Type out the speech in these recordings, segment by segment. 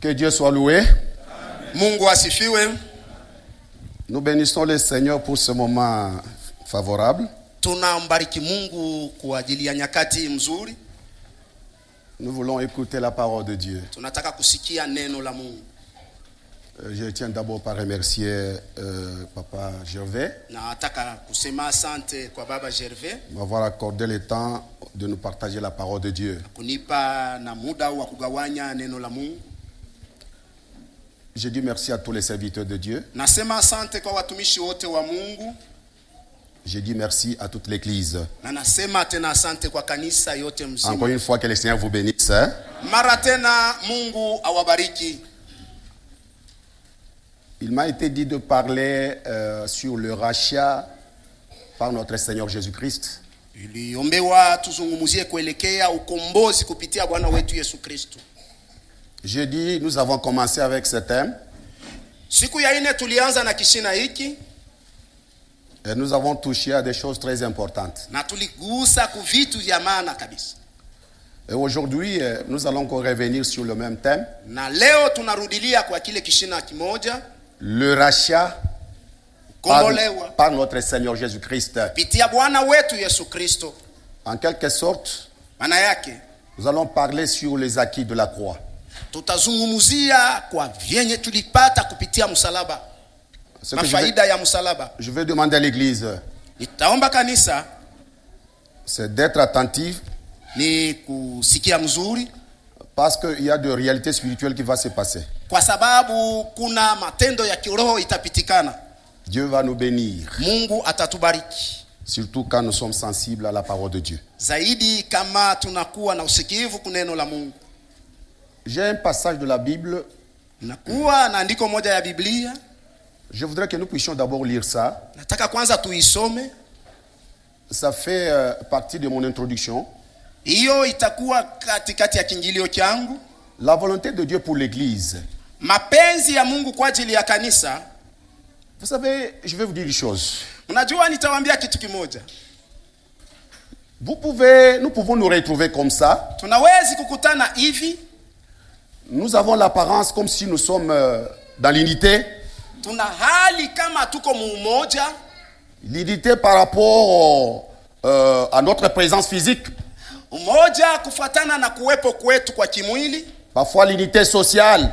Que Dieu soit loué. Mungu asifiwe. Nous bénissons le Seigneur pour ce moment favorable. Tunambariki Mungu kwa ajili ya nyakati mzuri. Nous voulons écouter la parole de Dieu. Tunataka kusikia neno la Mungu. Je tiens d'abord par remercier Papa Gervais. Nataka kusema asante kwa Baba Gervais m'avoir accordé le temps de nous partager la parole de Dieu. kunipa na muda wa kugawanya neno la Mungu. Je dis merci à tous les serviteurs de Dieu. Nasema asante kwa watumishi wote wa Mungu. Je dis merci à toute l'église. Na nasema tena asante kwa kanisa yote mzima. Encore une fois, que le Seigneur vous bénisse. Mara tena Mungu awabariki. Il m'a été dit de parler sur le rachat par notre Seigneur Jésus-Christ. Iliombewa tuzungumuzie kuelekea ukombozi kupitia Bwana wetu Yesu Kristo. Je dis, nous avons commencé avec ce thème. Siku ya ine tulianza na kishina hiki. Et nous avons touché à des choses très importantes. Na tuligusa ku vitu vya maana kabisa. Et aujourd'hui, nous allons encore revenir sur le même thème. Na leo tunarudilia kwa kile kishina kimoja. Le rachat par notre Seigneur Jésus-Christ. Pitia Bwana wetu Yesu Kristo. En quelque sorte, maana yake nous allons parler sur les acquis de la croix. Tutazungumzia kwa vyenye tulipata kupitia msalaba. Na faida ya msalaba. Je vais demander à l'église. Nitaomba kanisa c'est d'être attentif. Ni kusikia mzuri. Parce qu'il y a de réalités spirituelles qui vont se passer. Kwa sababu kuna matendo ya kiroho itapitikana. Dieu va nous bénir. Mungu atatubariki. Surtout quand nous sommes sensibles à la parole de Dieu. Zaidi kama tunakuwa na usikivu kuneno la Mungu. J'ai un passage de la Bible. Nakuwa na andiko moja ya Biblia. Je voudrais que nous puissions d'abord lire ça. Nataka kwanza tuisome. Ça fait partie de mon introduction. Hiyo itakuwa katikati ya kiingilio changu. La volonté de Dieu pour l'église. Mapenzi ya Mungu kwa ajili ya kanisa. Vous savez, je vais vous dire une chose. Unajua nitawaambia kitu kimoja. Nous pouvons nous retrouver comme ça. Tunawezi kukutana hivi. Nous avons l'apparence comme si nous sommes dans l'unité. Tuna hali kama tuko mumoja. L'unité par rapport à notre présence physique. Umoja kufuatana na kuwepo kwetu kwa kimwili. Parfois l'unité sociale.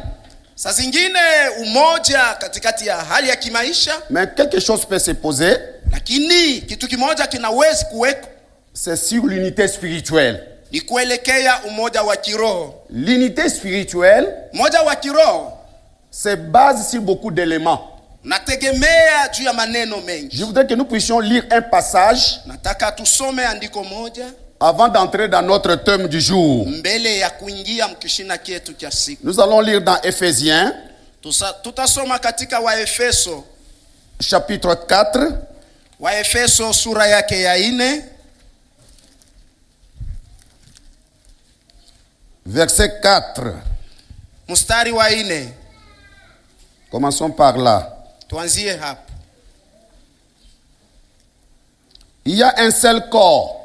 Saa zingine umoja katikati ya hali ya kimaisha. Mais quelque chose peut se poser. Lakini kitu kimoja kinawezi kuweko. C'est sur l'unité spirituelle. Ni kuelekea umoja wa kiroho. L'unité spirituelle. Umoja wa kiroho se base sur beaucoup d'éléments. Nategemea juu ya maneno mengi. Je voudrais que nous puissions lire un passage. Nataka tusome andiko moja. Avant d'entrer dans notre thème du jour. Mbele ya kuingia mkishina kietu cha siku. Nous allons lire dans Ephésiens. Tutasoma katika Waefeso. Chapitre 4. Waefeso sura yake ya 4. Verset 4. Mstari wa 4. Commençons par là. Tuanzie hapo. Il y a un seul corps.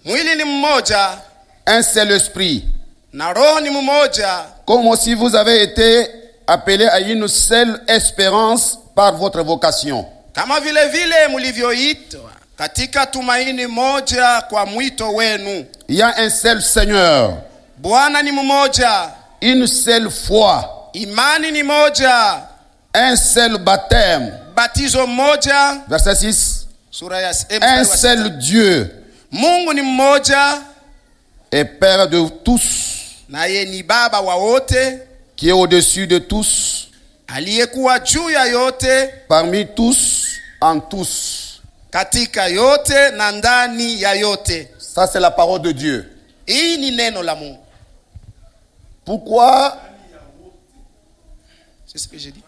Mwili ni mmoja. Un seul esprit. Na roho ni mmoja. Comme aussi vous avez été appelés à une seule espérance par votre vocation. Kama vile mlivyoitwa katika tumaini moja kwa mwito wenu. Il y a un seul Seigneur. Bwana ni mmoja. Une seule foi. Imani ni moja. Un seul baptême. Batizo moja. Verset 6. Sura ya un seul Dieu. Mungu ni mmoja. Et Père de tous. Naye ni baba wa wote. Qui est au-dessus de tous. Aliyekuwa juu ya yote. Parmi tous, en tous. Katika yote na ndani ya yote. Ça c'est la parole de Dieu. Hii ni neno la Mungu. Pourquoi? C'est ce que j'ai dit.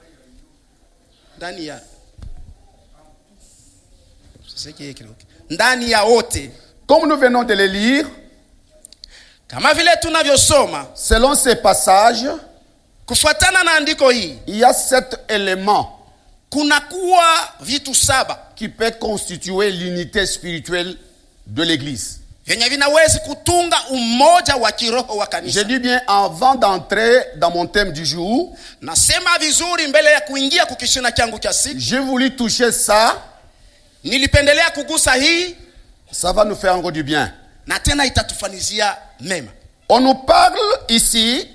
Ndani ya. C'est ce qui est écrit. Ndani ya wote. Comme nous venons de le lire. Kama vile tunavyosoma. Selon ces passages. Kufuatana na andiko hii. Il y a 7 éléments. Kunakuwa vitu 7. Qui peut constituer l'unité spirituelle de l'église. vyenye vinawezi kutunga umoja wa kiroho wa kanisa. Je dis bien avant d'entrer dans mon thème du jour. Nasema vizuri mbele ya kuingia kukishina changu cha siku. Je voulais toucher ça. Nilipendelea kugusa hii. Ça va nous faire encore du bien. Na tena itatufanizia mema. On nous parle ici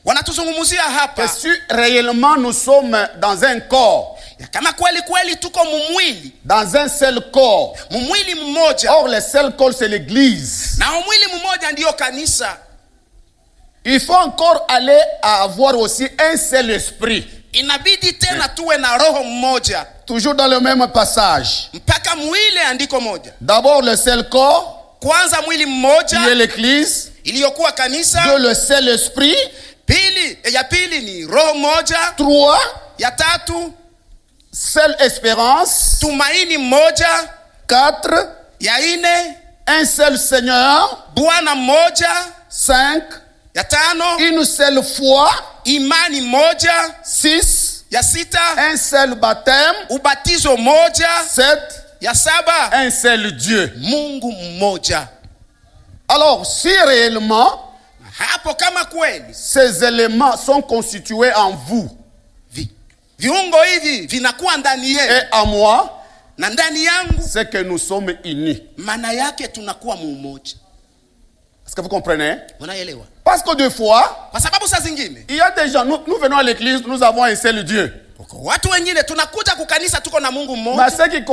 wanatuzungumzia hapa que si réellement nous sommes dans un corps, kama kweli kweli tuko mumwili, dans un seul corps, mumwili mmoja. Or le seul corps c'est l'église. Na mwili mmoja ndio kanisa. Il faut encore aller à avoir aussi un seul esprit. Inabidi tena tuwe na roho mmoja. Toujours dans le même passage. Mpaka mwili andiko moja. D'abord le seul corps, kwanza mwili mmoja, qui est l'église, iliyokuwa kanisa. Deux, le seul esprit. Ya pili ni roho moja. Trois, ya tatu seule espérance. Tumaini moja. Quatre, ya nne un seul Seigneur. Bwana moja. Cinq, ya tano une seule foi. Imani moja. Six, ya sita un seul baptême. Ubatizo moja. Sept, ya saba un seul Dieu. Mungu mmoja. Alors si réellement hapo kama kweli ces éléments sont constitués en vous, viungo hivi vinakuwa ndani yenu et en moi, na ndani yangu, c'est que nous sommes unis. maana yake tunakuwa mmoja. Est-ce que vous comprenez? Unaelewa? Parce que deux fois, kwa sababu saa zingine il y a des gens, nous venons à l'église, nous avons un seul Dieu. Watu wengine tunakuja kukanisa tuko na Mungu mmoja. Mais ce qui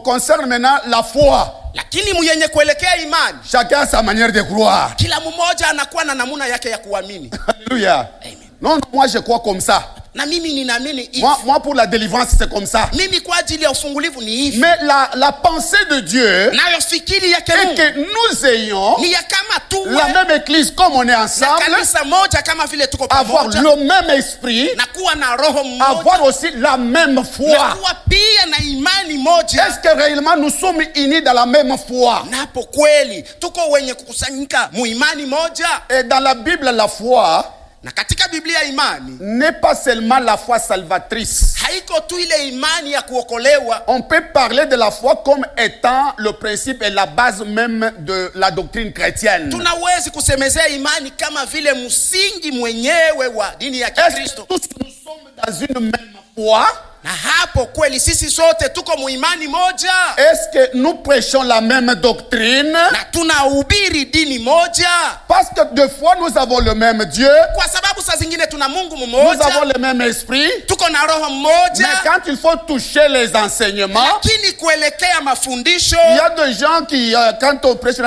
concerne maintenant la foi, lakini mwenye kuelekea imani, chacun a sa manière de croire. Kila mmoja anakuwa na namuna yake ya kuamini. Alléluia. Amen. Non, moi je crois comme ça. Na mimi ninaamini hivi. Moi pour la délivrance c'est comme ça. Mimi kwa ajili ya ufungulivu ni hivi. Mais la pensée de Dieu, nayo fikiri yake est Mungu, que nous ayons ni ya kama tuwe la même église comme on est ensemble, kanisa moja kama vile tuko avoir pamoja, le même esprit, na kuwa na roho mmoja, avoir aussi la même foi. na kuwa pia na imani moja. Est-ce que réellement nous sommes unis dans la même foi? Napo kweli tuko wenye kukusanyika muimani moja. Et dans la Bible, la foi na katika Biblia imani n'est pas seulement la foi salvatrice. haiko tu ile imani ya kuokolewa. On peut parler de la foi comme étant le principe et la base même de la doctrine chrétienne. Tunawezi kusemezea imani kama vile msingi mwenyewe wa dini ya Kikristo. Est-ce que nous sommes dans une même foi? Na hapo kweli sisi sote tuko muimani moja. Est-ce que nous prêchons la même doctrine? Na tunahubiri dini moja. Parce que deux fois nous avons le même Dieu. Kwa sababu saa zingine tuna Mungu Nous mmoja. avons le même esprit. Tuko na roho mmoja. Mais quand il faut toucher les enseignements, lakini kuelekea mafundisho, il y a des gens qui quand on prêche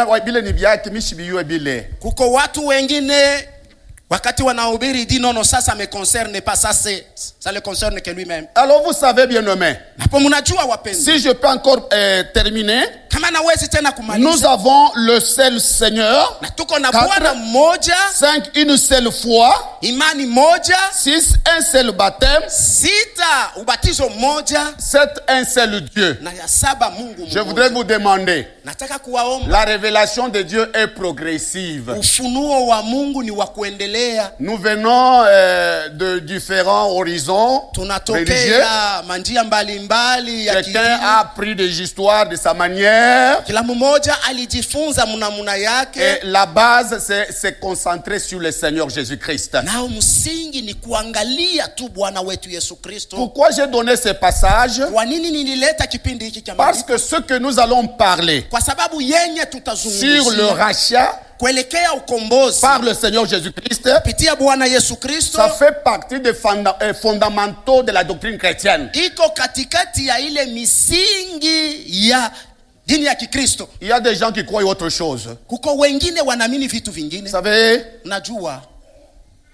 kuko watu wengine wakati wanahubiri dini nono sasa me concerne pas ça le concerne que lui-même. Alors vous savez bien aimé. Hapo mnajua wapenzi. Si je peux encore terminer. Kama nawezi tena kumaliza. Nous avons le seul Seigneur. Na tuko na Bwana mmoja. 5, une seule foi. Imani moja. 6, un seul baptême. 6, ubatizo moja. 7, un seul Dieu. Na ya 7 Mungu mmoja. Je voudrais vous demander. Nataka kuwaomba. La révélation de Dieu est progressive. Ufunuo wa Mungu ni wa kuendelea. Nous venons de différents horizons religieux. Manjia mbalimbali ya kidini. Chacun a appris des histoires de sa manière. Kila mmoja alijifunza mnamuna yake. Et la base c'est concentrer sur le Seigneur Jésus-Christ. Na msingi ni kuangalia tu Bwana wetu Yesu Kristo. Pourquoi j'ai donné ce passage? Kwa nini nilileta kipindi hiki cha Parce que ce que nous allons parler kwa sababu yenye tutazungumzia sur le rachat kuelekea ukombozi par le Seigneur Jésus-Christ, kupitia Bwana Yesu Kristo, ça fait partie des fondamentaux de la doctrine chrétienne. Iko katikati ya ile misingi ya dini ya Kikristo. Il y a des gens qui croient autre chose. Kuko wengine wanaamini vitu vingine. Vous savez, najua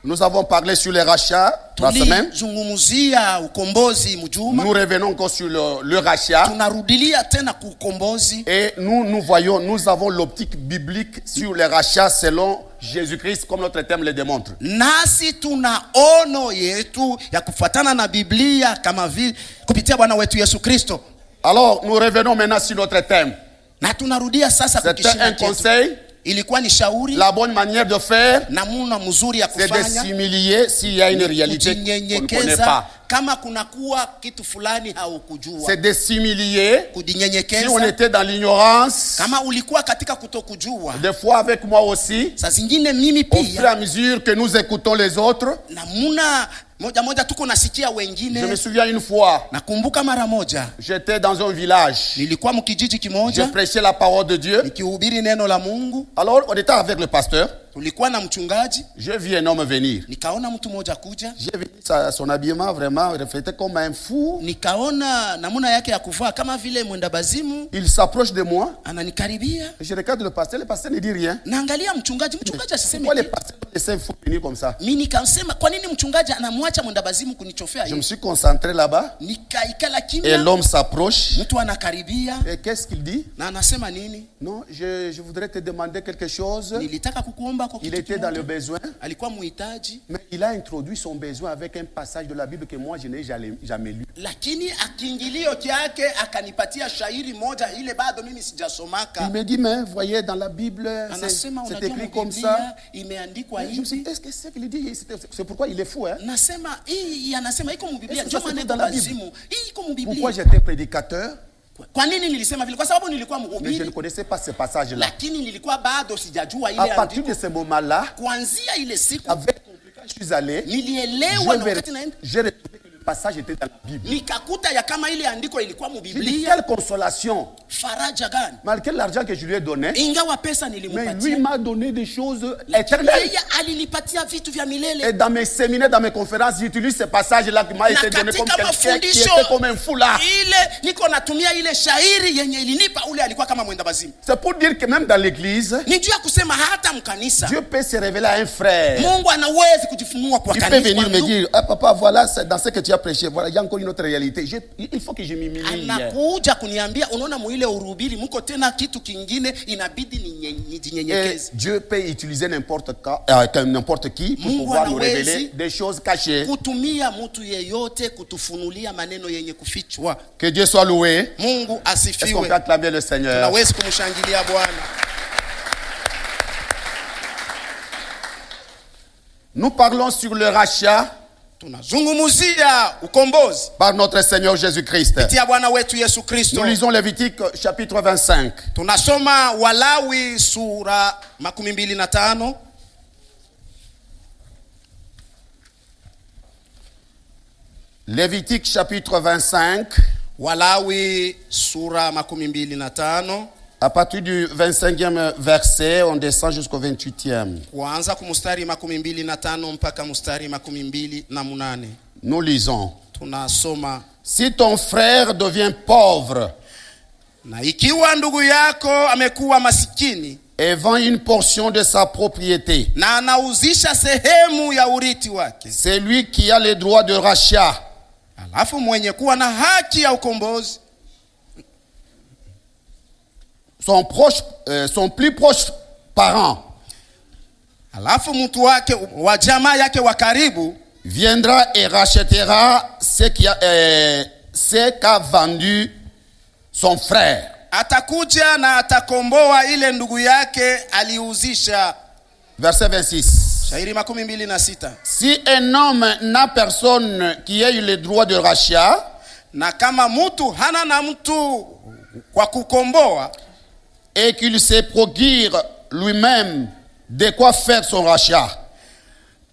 nous avons parlé sur les rachats la semaine. Zungumuzia ukombozi mjuma. Nous revenons encore sur le rachat. Tunarudilia tena kukombozi. Et nous voyons, nous avons l'optique biblique sur les rachats selon Jésus-Christ, comme notre thème le démontre. Nasi tuna ono yetu ya kufuatana na Biblia kama vile kupitia Bwana wetu Yesu Kristo. Alors, nous revenons maintenant sur notre thème. Na tunarudia sasa C'était un conseil. Ilikuwa ni shauri. La bonne manière de faire, namuna mzuri ya c'est kufanya. de s'humilier s'il y a une réalité qu'on ne connaît pas. kama kunakuwa kitu fulani haukujua. C'est de s'humilier. Kujinyenyekeza. Si on était dans l'ignorance, kama ulikuwa katika kutokujua. des fois avec moi aussi, saa zingine mimi au fur et pia, à mesure que nous écoutons les autres, namuna moja moja tuko nasikia je me wengine. souviens une fois, Nakumbuka mara moja j'étais dans un village, nilikuwa mkijiji je kimoja prêchais la parole de Dieu. nikihubiri neno la Mungu. Alors on était avec le pasteur, Tulikuwa na mchungaji, j'ai vu un homme venir. nikaona mtu mmoja kuja, J'ai vu son habillement vraiment reflété comme un fou. nikaona namuna yake ya kuvaa kama vile mwenda bazimu. Il s'approche de moi, Ananikaribia, je regarde le pasteur ne dit rien. naangalia mchungaji asiseme Pourquoi les kitu. pasteurs laissent un fou venir comme ça? Mimi nikasema kwa nini mchungaji anamwacha mwenda bazimu kunichofea Je me hivi? suis concentré là-bas Nikaikala et kimya. l'homme s'approche. Mtu anakaribia Et qu'est-ce qu'il dit? na anasema nini? Non, je voudrais te demander quelque chose. Nilitaka kukuomba kwa Il kitu était dans kimoja. le besoin, Alikuwa muhitaji, mais il a introduit son besoin avec un passage de la Bible que moi je n'ai jamais lu. lakini akiingilio kyake akanipatia shairi moja ile bado mimi sijasomaka. Il me dit, mais voyez, dans la Bible, Anasema c'est unajua écrit comme ça. Biblia imeandikwa Je me suis hivi. dit, est-ce que c'est ce qu'il dit? C'est pourquoi il est fou, hein? Nasema hii anasema iko mubiblia, Est-ce que ndio ça maana se iko trouve dans la bazimu. Hii iko Pourquoi mubiblia. j'étais prédicateur, Kwa nini nilisema vile? Kwa sababu nilikuwa mais je ne mhubiri, connaissais pas ce passage-là. lakini nilikuwa bado sijajua ile À partir de andiko. ce moment-là, Kuanzia ile siku avec quand je suis allé, nilielewa na wakati naenda j'ai retrouvé que le passage était dans la Bible. nikakuta ya kama ile andiko ilikuwa J'ai dit, mubiblia. quelle consolation! Faraja gani? Malgré l'argent que je lui ai donné, Ingawa pesa mais lui nilimpatia, m'a donné des choses éternelles. yeye alinipatia vitu vya Et milele. dans mes séminaires, dans mes conférences, j'utilise ce passage-là qui m'a Na été donné comme katika quelqu'un qui mafundisho était comme un fou là. ile niko natumia ile shairi yenye ilinipa ule alikuwa kama mwenda bazimu. C'est pour dire que même dans l'église, Ni juu ya kusema hata mkanisa Dieu peut se révéler à un frère. Mungu anaweza kujifunua kwa Il peut kanisa. venir kwa me ndugu. dire, ah, papa, voilà, c'est dans ce que tu as prêché, voilà, il y a encore une autre réalité. Il faut que je m'humilie. Anakuja kuniambia unaona muile urubiri mko tena kitu kingine inabidi Et nijinyenyekeze. Dieu peut utiliser n'importe qui pour Mungu pouvoir nous anawezi révéler des choses cachées. kutumia mtu yeyote kutufunulia maneno yenye kufichwa. Que Dieu soit loué. Mungu Est-ce qu'on asifiwe. peut acclamer le Seigneur? Tunaweza kumshangilia Bwana. Nous parlons sur le rachat Tunazungumzia ukombozi par notre Seigneur Jésus-Christ. kupitia Bwana wetu Yesu Kristo. Nous lisons Lévitique chapitre 25. Tunasoma Walawi sura 25. Lévitique chapitre 25, Walawi sura 25. à partir du 25e verset, on descend jusqu'au 28e. Kuanza kumustari 25 mpaka mustari 28. Nous lisons. Tunasoma, Si ton frère devient pauvre na ikiwa ndugu yako amekuwa masikini et vend une portion de sa propriété, na anauzisha sehemu ya urithi wake, c'est lui qui a le droit de rachat. alafu mwenye kuwa na haki ya ukombozi, Son plus proche parent alafu mtu wake wa jamaa yake wa karibu viendra et rachètera ce qu'a vendu son frère. atakuja na atakomboa ile ndugu yake aliuzisha. Verset 26. Shairi 26. Si un homme n'a personne qui ait le droit de rachat, Na kama mtu hana na mtu kwa kukomboa, et qu'il se procure lui-même de quoi faire son rachat,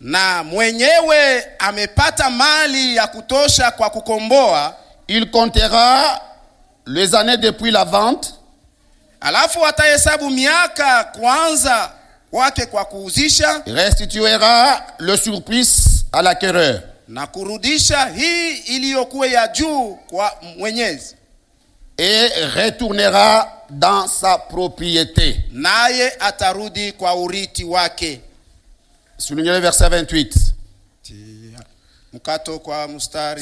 na mwenyewe amepata mali ya kutosha kwa kukomboa, il comptera les années depuis la vente alafu atahesabu miaka kwanza wake kwa kuuzisha, restituera le surplus à l'acquéreur na kurudisha hii iliyokuwa ya juu kwa mwenyezi, et retournera dans sa propriété. naye atarudi kwa urithi wake. Soulignez le verset 28. Mkato kwa mstari.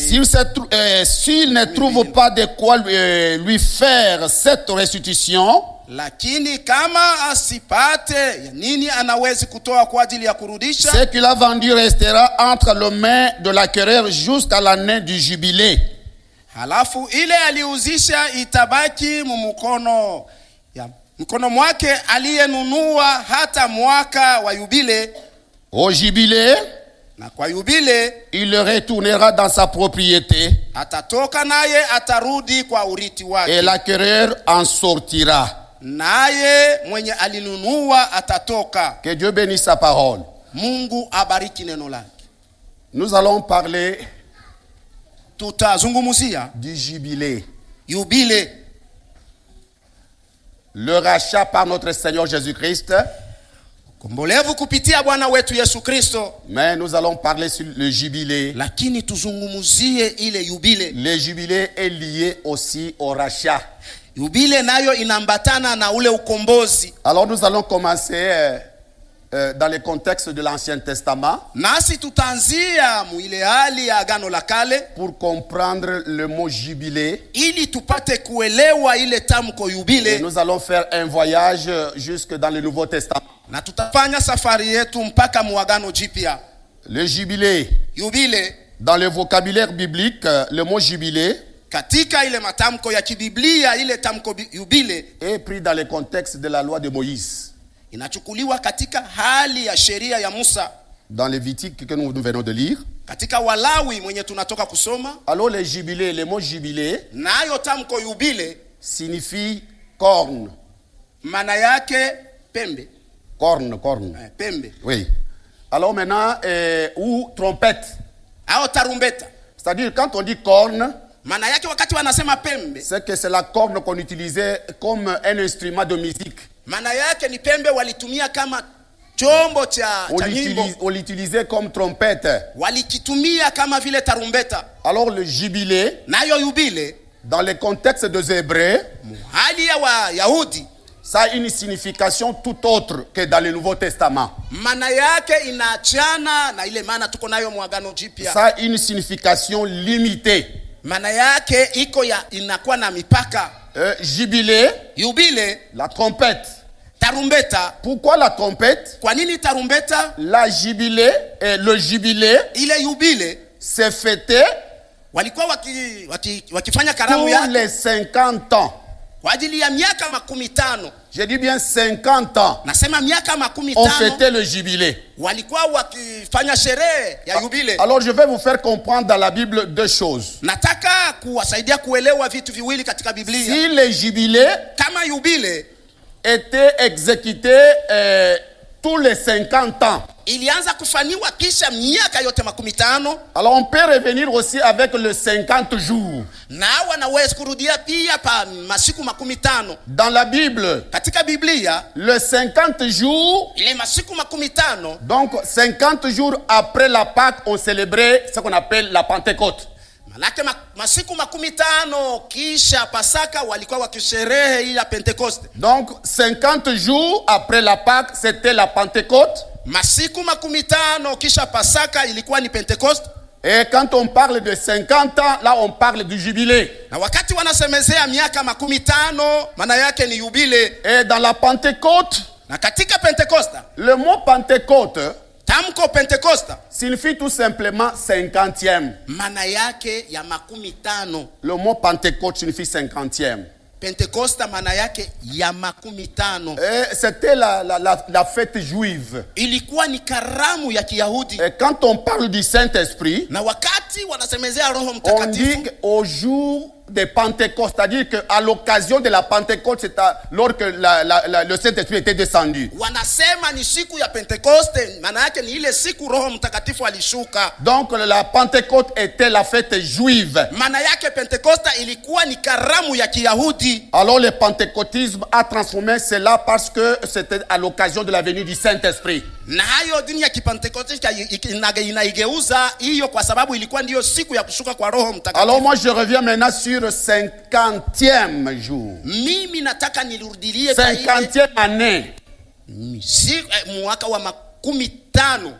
S'il ne trouve pas de quoi lui faire cette restitution, Lakini kama asipate ya nini anawezi kutoa kwa ajili ya kurudisha, ce qu'il a vendu restera entre les mains de l'acquéreur jusqu'à l'année du jubilé. halafu ile aliuzisha itabaki mkono mwake aliyenunua hata mwaka wa yubile. Au jubilé, na kwa yubile il retournera dans sa propriété atatoka naye atarudi kwa uriti wake, et l'acquéreur en sortira. naye mwenye alinunua atatoka. Que Dieu bénisse sa parole. Mungu abariki neno lake. Nous allons parler Tutazungumzia du jubilé, yubile, le rachat par notre Seigneur Jésus-Christ. kombolevu kupitia Bwana wetu Yesu Kristo. Mais nous allons parler sur le jubilé. Lakini tuzungumzie ile yubile. Le jubilé est lié aussi au rachat. Yubile nayo inambatana na ule ukombozi. Alors nous allons commencer dans le contexte de l'Ancien Testament. Nasi tutaanzia muile hali ya Agano la Kale pour comprendre le mot jubilé. ili tupate kuelewa ile tamko yubile. Et nous allons faire un voyage jusque dans le Nouveau Testament. Na tutafanya safari yetu mpaka muagano jipya. Le jubilé, Yubile dans le vocabulaire biblique, le mot jubilé katika ile matamko ya kibiblia, ile tamko yubile est pris dans le contexte de la loi de Moïse. inachukuliwa katika hali ya sheria ya Musa, dans Lévitique que nous venons de lire. katika Walawi mwenye tunatoka kusoma. Alors le jubilé, le mot jubilé Nayo tamko yubile signifie corne. maana yake pembe. Corne, corne. Pembe. Oui. Alors maintenant, ou trompette. Au tarumbeta. C'est-à-dire quand on dit corne, maana yake wakati wanasema pembe, c'est que c'est la corne qu'on utilisait comme un instrument de musique. maana yake ni pembe walitumia kama chombo cha nyimbo. On l'utilisait comme trompette. Walikitumia kama vile tarumbeta. Alors le jubilé, nayo yubile dans le contexte des Hébreux, hali ya Wayahudi, ça a une signification tout autre que dans le Nouveau Testament. maana yake inaachana na ile maana tuko nayo muagano jipya. Ça a une signification limitée. Maana yake inakuwa na mipaka. Jubilé, yubile, la trompette. Tarumbeta. Pourquoi la trompette? Kwa nini tarumbeta? La jubilé, le jubilé, ile yubile c'est fêté walikuwa wakifanya karamu tous les 50 ans. kwa ajili ya miaka 50. Je dis bien 50 ans. Nasema miaka On 50 fêtait le jubilé. walikuwa wakifanya sherehe ya yubile. Alors je vais vous faire comprendre dans la Bible deux choses. Nataka kuwasaidia kuelewa vitu viwili katika Biblia. Si le jubilé kama yubile était exécuté tous les 50 ans, ilianza kufanywa kisha miaka yote 50, alors on peut revenir aussi avec le 50 jours. na wanaweza kurudia pia pa masiku 50. Dans la Bible, katika Biblia le 50 jours, ile masiku 50, donc 50 jours après la Pâque, on célébrait ce qu'on appelle la Pentecôte. Malaki masiku 50 kisha Pasaka walikuwa wakisherehe ile ya Pentecoste. Donc 50 jours après la Pâque, c'était la Pentecôte. Masiku 50 kisha Pasaka ilikuwa ni Pentecoste. Et quand on parle de 50 ans, là on parle du jubilé. Na wakati wanasemezea miaka 50 maana yake ni yubile. Et dans la Pentecôte, na katika Pentecoste, le mot Pentecôte tamko Pentecoste signifie tout simplement 50e. maana yake ya 50. Le mot Pentecôte signifie 50e. Pentecoste maana yake ya 50. Et c'était la fête juive. Ilikuwa ni karamu ya Kiyahudi. Et quand on parle du Saint-Esprit, na wakati wanasemezea Roho on Mtakatifu, dit au jour de Pentecôte, c'est-à-dire qu'à l'occasion de la Pentecôte, c'est lors que le Saint-Esprit était descendu. wanasema ni siku ya Pentecoste, maana yake ni ile siku Roho Mtakatifu alishuka. Donc la Pentecôte était la fête juive. Maana yake Pentecoste ilikuwa ni karamu ya Kiyahudi. Alors le pentecôtisme a transformé cela parce que c'était à l'occasion de la venue du Saint-Esprit. Na hayo dini ya Kipentekoste inaigeuza hiyo kwa sababu ilikuwa ndiyo siku ya kushuka kwa Roho Mtakatifu. Alors moi je reviens maintenant sur le 50e jour. Mimi nataka nirudilie 50e année. Mwaka wa 50.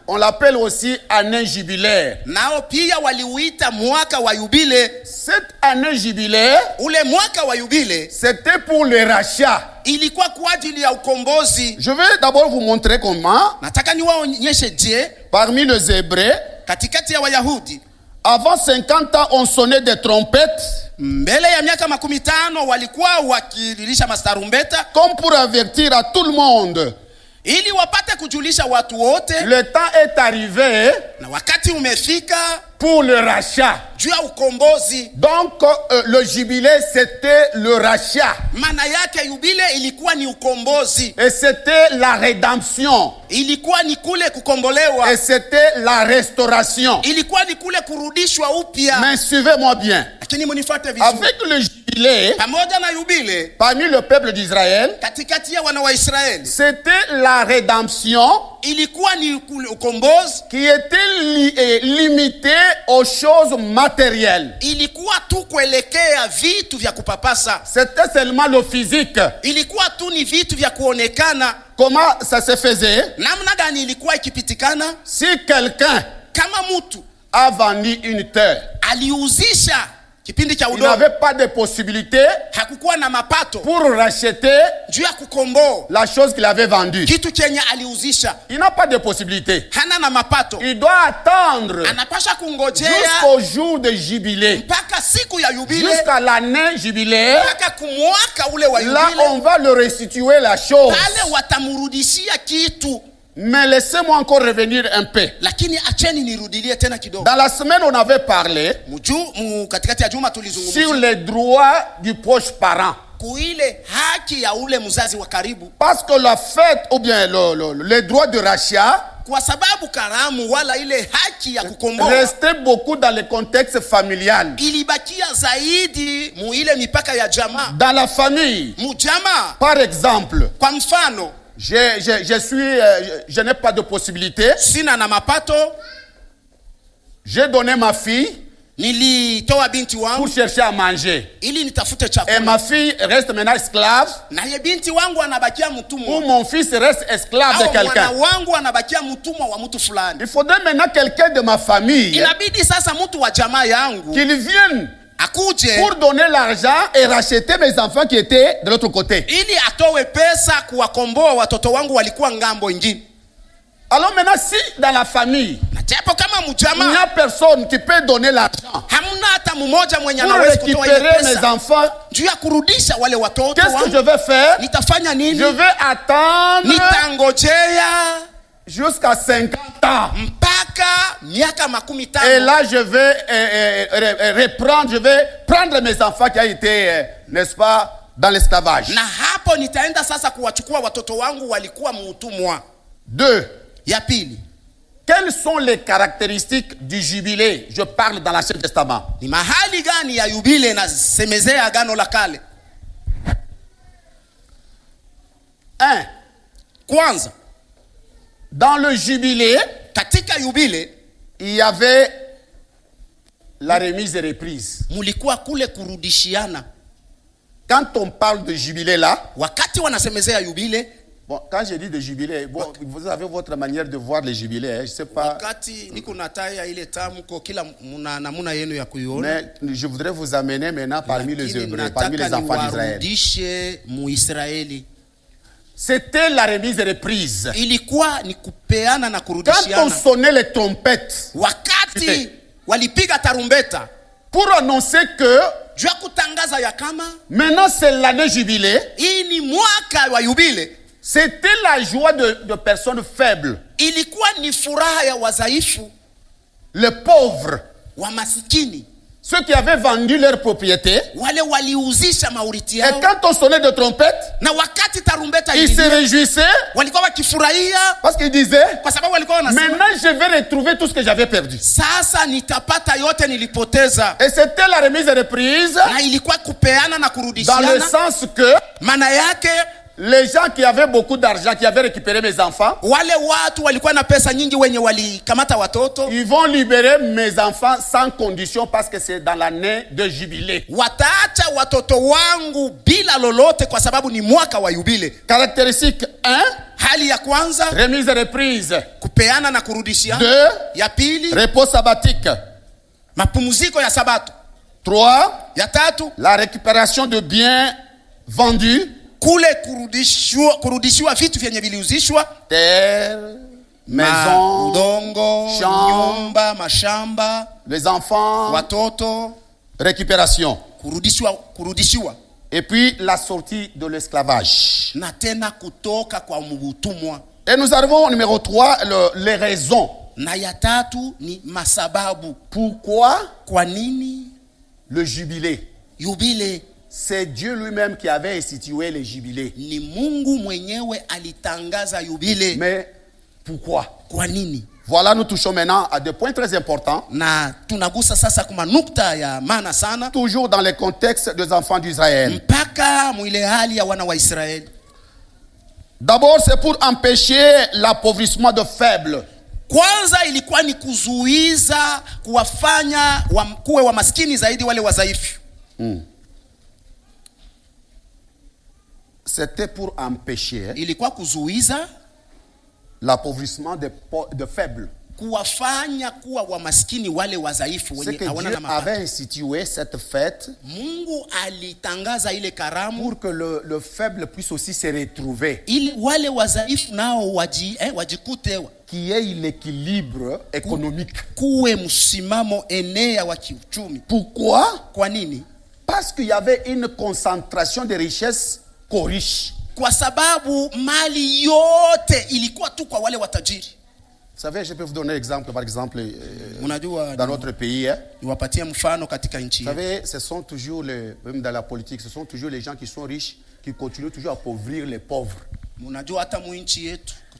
On l'appelle aussi année jubilaire. Nao pia waliuita mwaka wa yubile. Cette année jubilaire, ule mwaka wa yubile, c'était pour le rachat. ilikuwa kwa ajili ya ukombozi. Je vais d'abord vous montrer comment, nataka niwaonyeshe je, parmi les Hébreux, katikati ya Wayahudi, avant 50 ans, on sonnait des trompettes. mbele ya miaka 50 walikuwa wakililisha mastarumbeta, comme pour avertir à tout le monde ili wapate kujulisha watu wote. Le temps est arrivé Na wakati umefika pour le rachat. juu ya ukombozi. Donc le jubilé c'était le rachat. Maana yake yubile ilikuwa ni ukombozi. Et c'était la rédemption. Ilikuwa ni kule kukombolewa. Et c'était la restauration. Ilikuwa ni kule kurudishwa upya. Mais suivez-moi bien. Lakini munifuate vizuri. Avec le jubilé, Pamoja na yubile parmi le peuple d'Israël, katikati ya wana wa Israeli, c'était la rédemption ilikuwa ni kule ukombozi. qui était limitée aux choses matérielles. Ilikuwa tu kuelekea vitu vya kupapasa. C'était seulement le physique. Ilikuwa tu ni vitu vya kuonekana. Comment ça se faisait? Namna gani ilikuwa ikipitikana? Si quelqu'un Kama mtu a vendu une terre, aliuzisha kipindi cha il udongo, n'avait pas de possibilité hakukuwa na mapato pour racheter juu ya kukomboa la chose qu'il avait vendue. kitu chenye aliuzisha. Il n'a pas de possibilité. Hana na mapato, Il doit attendre anapasha kungojea jusqu'au jour de jubilé, mpaka siku ya yubile, jusqu'à l'année jubilaire. mpaka kumwaka ule wa Là, yubile. on va le restituer la chose. Pale watamrudishia kitu. Mais laissez-moi encore revenir un peu. Lakini acheni nirudilie tena kidogo. Dans la semaine, on avait parlé Katikati ya juma sur tulizungumzia les droits du proche parent. kuile haki ya ule mzazi wa karibu, Parce que la fête, ou bien les droits de rachat, kwa sababu karamu wala ile haki ya kukomboa restaient beaucoup dans le contexte familial. ilibakia zaidi mu ile mipaka ya jamaa. Dans la famille, Mu jamaa, par exemple, kwa mfano, je n'ai pas de possibilité. sina na mapato, J'ai donné ma fille nilitoa binti pour wangu chercher à manger. ili nitafute Et chakula, ma fille reste maintenant esclave, na ye binti wangu anabakia ou mtumwa, mon fils reste esclave de au mwana quelqu'un. wangu anabakia mtumwa wa mtu fulani. Il faudrait maintenant quelqu'un de ma famille Inabidi sasa mtu wa jamaa yangu qu'il vienne akuje pour donner l'argent et racheter mes enfants qui étaient de l'autre côté. ili atowe pesa kuwakomboa watoto wangu walikuwa ngambo ingine. Alors maintenant, si dans la famille, Na japo kama il n'y mjamaa a personne qui peut donner l'argent hamna hata mmoja mwenye pour anaweza kutoa ile récupérer mes pesa enfants, juu ya kurudisha wale watoto qu'est-ce que je wangu, vais faire? nitafanya nini? Je vais attendre Nitangojea jusqu'à 50 ans. mpaka miaka 15. Et là, je vais reprendre, je vais prendre mes enfants qui ont été, n'est-ce pas, dans l'esclavage. Na hapo nitaenda sasa kuwachukua watoto wangu walikuwa muutumwa. 2. Ya pili, Quelles sont les caractéristiques du jubilé? Je parle dans l'Ancien Testament. ni mahali gani ya yubile na semezea agano la kale? 1. Kwanza, Dans le jubilé, katika yubile il y avait la remise et reprise. mulikuwa kule kurudishiana. Quand on parle de jubilé là, Wakati wanasemezea yubile, bon, quand je dis de jubilé, bon, vous avez votre manière de voir les jubilés, hein, je sais pas, wakati niko nataya ile tamko kila namuna yenu ya kuiona, mais je voudrais vous amener maintenant parmi les lakini Hébreux, parmi les nataka enfants d'Israël. niwarudishe muisraeli. C'était la remise et reprise. Ilikuwa ni kupeana na Quand on kurudishiana. sonnait les trompettes Wakati walipiga tarumbeta pour annoncer que juu ya kutangaza ya kama maintenant c'est l'année jubilé, hii ni mwaka wa yubile, c'était la joie de personnes faibles, ilikuwa ni furaha ya wadhaifu, les pauvres, wa masikini, ceux qui avaient vendu leur propriété. wale waliuzisha mauriti Et yao. quand on sonnait de trompette, Na wakati tarumbeta ils se ililia, réjouissaient walikuwa wakifurahia parce qu'ils disaient, kwa sababu walikuwa wanasema maintenant je vais retrouver tout ce que j'avais perdu. sasa nitapata yote nilipoteza. Et c'était la remise et reprise Na ilikuwa kupeana na dans le kurudishiana. sens que Maana yake les gens qui avaient beaucoup d'argent, qui avaient récupéré mes enfants, wale watu walikuwa na pesa nyingi wenye walikamata watoto ils vont libérer mes enfants sans condition parce que c'est dans l'année de jubilé. wataacha watoto wangu bila lolote kwa sababu ni mwaka wa yubile. Caractéristique 1, Hali ya kwanza remise et reprise. kupeana na kurudishiana. 2, Ya pili repos sabbatique. mapumziko ya sabato. 3, Ya tatu la récupération de biens vendus, kule kurudishiwa vitu vyenye viliuzishwa, terre, maison, udongo, champ, nyumba, mashamba, les enfants, watoto, récupération. kurudishiwa Et puis la sortie de l'esclavage. na tena kutoka kwa utumwa. Et nous arrivons au numéro 3, les raisons. Na ya tatu ni masababu. Pourquoi Kwa nini le jubilé? yubile? C'est Dieu lui-même qui avait institué les jubilés. Ni Mungu mwenyewe alitangaza yubile. Mais pourquoi? Kwa nini? Voilà, nous touchons maintenant à des points très importants. Na tunagusa sasa kuma nukta ya maana sana. Toujours dans les contextes des enfants d'Israël. Mpaka mwile hali ya wana wa Israeli. D'abord, c'est pour empêcher l'appauvrissement de faibles. Kwanza ilikuwa ni kuzuiza kuwafanya kuwe wa maskini zaidi wale wadhaifu. C'était pour empêcher ilikuwa kuzuiza l'appauvrissement de faibles. Kuwafanya kuwa wa maskini wale wadhaifu wenye hawana na mapato. Dieu avait institué cette fête. Mungu alitangaza ile karamu pour que le faible puisse aussi se retrouver. Ili wale wadhaifu nao wajikute qui est l'équilibre économique. Kuwe msimamo enea wa kiuchumi. Pourquoi? Kwa nini? Parce qu'il y avait une concentration de richesses qu'aux riches. Kwa sababu mali yote ilikuwa tu kwa wale watajiri. Vous savez, je peux vous donner un exemple, par exemple, dans notre pays. Vous savez, ce sont toujours même dans la politique, ce sont toujours les gens qui sont riches qui continuent toujours à appauvrir les pauvres.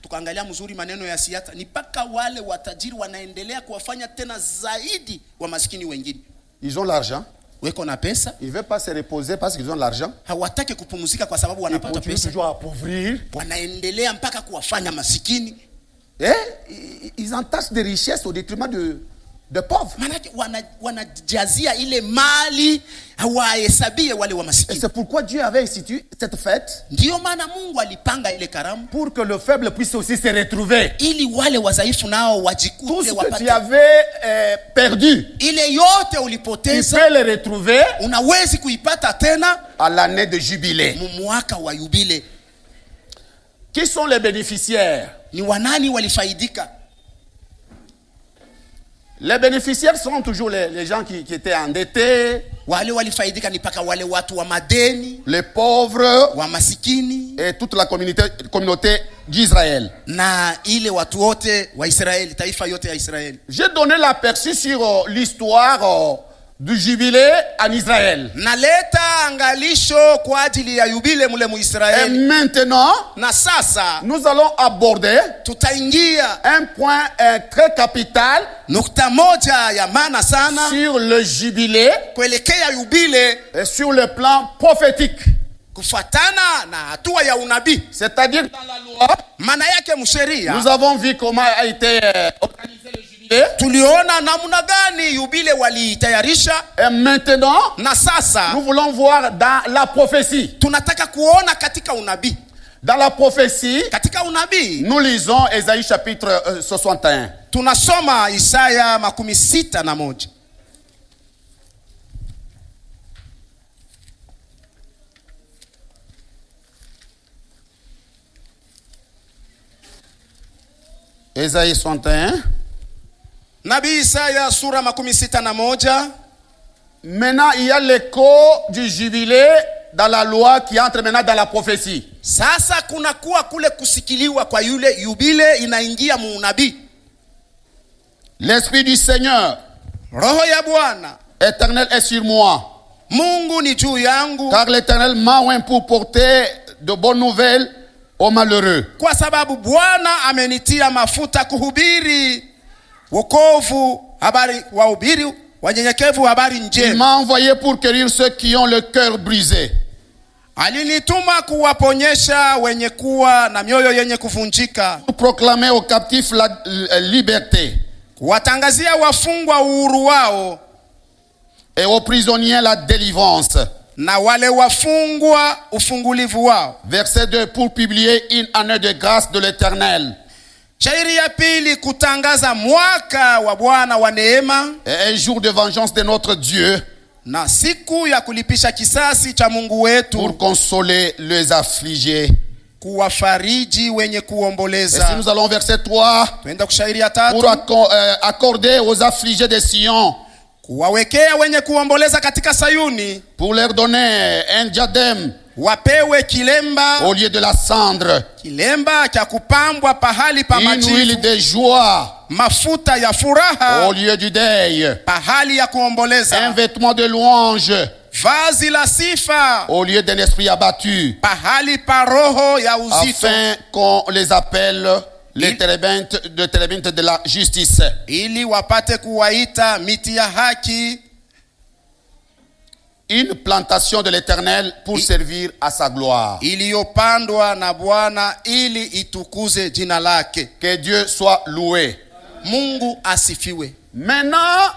Tukaangalia mzuri maneno ya siasa ni paka wale watajiri wanaendelea kuwafanya tena zaidi wa maskini wengine. Ils ont l'argent. Weko na pesa. Ils ne veulent pas se reposer parce qu'ils ont l'argent. Hawataki kupumzika kwa sababu wanapata pesa. Ils continuent toujours à appauvrir. Wanaendelea mpaka kuwafanya masikini. Ils entassent des richesses au détriment de pauvres. Manake wanajazia ile mali hawahesabie wale wa masikini. Et c'est pourquoi Dieu avait institué cette fête. Ndio maana Mungu alipanga ile karamu pour que le faible puisse aussi se retrouver. Ili wale wadhaifu nao wajikute wapate. Tout ce que tu avais perdu, ile yote ulipoteza, tu peux le retrouver. Unawezi kuipata tena à l'année de jubilé. Mwaka wa yubile. Qui sont les bénéficiaires? Ni wanani walifaidika? Les bénéficiaires sont toujours les gens qui étaient endettés. Wale walifaidika ni paka wale watu wa madeni, les pauvres, wa masikini, et toute la communauté d'Israël. Na ile watu wote wa Israeli, taifa yote ya Israeli. J'ai donné l'aperçu sur l'histoire du jubilé en Israël. Naleta angalisho kwa ajili ya yubile mule mu Israeli. Et maintenant, na sasa nous allons aborder tutaingia un point très capital, nukta moja ya maana sana, sur le jubilé, kuelekea yubile, et sur le plan prophétique, kufatana na hatua ya unabii. C'est-à-dire dans la loi, maana yake msheria, nous avons vu comment a été organisé le jubilé. Tuliona namna gani yubile waliitayarisha. Et maintenant, na sasa nous voulons voir dans la prophétie. Tunataka kuona katika unabii. Dans la prophétie, katika unabii, nous lisons Ésaïe chapitre 61. Tunasoma Isaya 61. Ésaïe 61. Nabii Isaya sura 61. Maintenant, il y a l'écho du jubilé dans la loi qui entre maintenant dans la prophétie. Sasa kuna kuwa kule kusikiliwa kwa yule yubile inaingia mu unabii. L'esprit du Seigneur, Roho ya Bwana Éternel est sur moi. Mungu ni juu yangu. Car l'Éternel m'a oint pour porter de bonnes nouvelles aux malheureux. Kwa sababu Bwana amenitia mafuta kuhubiri wokovu, habari wahubiri wanyenyekevu habari njema. Il m'a envoyé pour guérir ceux qui ont le cœur brisé. Alinituma kuwaponyesha wenye kuwa na mioyo yenye kuvunjika. Pour proclamer aux captifs la liberté. Kuwatangazia wafungwa uhuru wao. Et aux prisonniers la délivrance. Na wale wafungwa ufungulivu wao. Verset 2, pour publier une année de grâce de l'Éternel. Shairi ya pili, kutangaza mwaka wa Bwana wa neema. Et un jour de vengeance de notre Dieu. Na siku ya kulipisha kisasi cha Mungu wetu. Pour consoler les affligés. Kuwafariji wenye kuomboleza. Et si nous allons verset 3. Tuenda kushairi ya tatu. Pour accorder aux affligés de Sion. Kuwawekea wenye kuomboleza katika Sayuni. Pour leur donner un diadème wapewe kilemba au lieu de la cendre, kilemba cha kupambwa pahali pa une majivu, huile de joie mafuta ya furaha au lieu du deuil, pahali ya kuomboleza, un vêtement de louange vazi la sifa au lieu d'un esprit abattu, pahali pa roho ya uzito, afin qu'on les appelle les térébintes de la justice. ili wapate kuwaita miti ya haki, Une plantation de l'Éternel pour servir à sa gloire. iliyopandwa na Bwana ili itukuze jina lake. Que Dieu soit loué. Mungu asifiwe. Maintenant,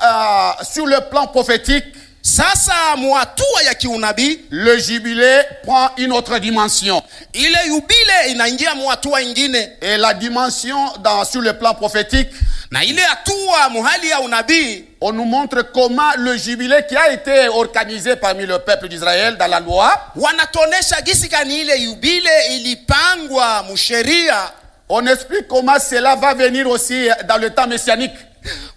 sur le plan prophétique, Sasa muatua ya kiunabii, le jubilé prend une autre dimension. ile yubile inaingia muatua ingine, Et la dimension sur le plan prophétique, na ile hatua muhali ya unabii, on nous montre comment le jubilé qui a été organisé parmi le peuple d'Israël dans la loi, wanatonesha gisi gani ile yubile ilipangwa musheria. on explique comment cela va venir aussi dans le temps messianique.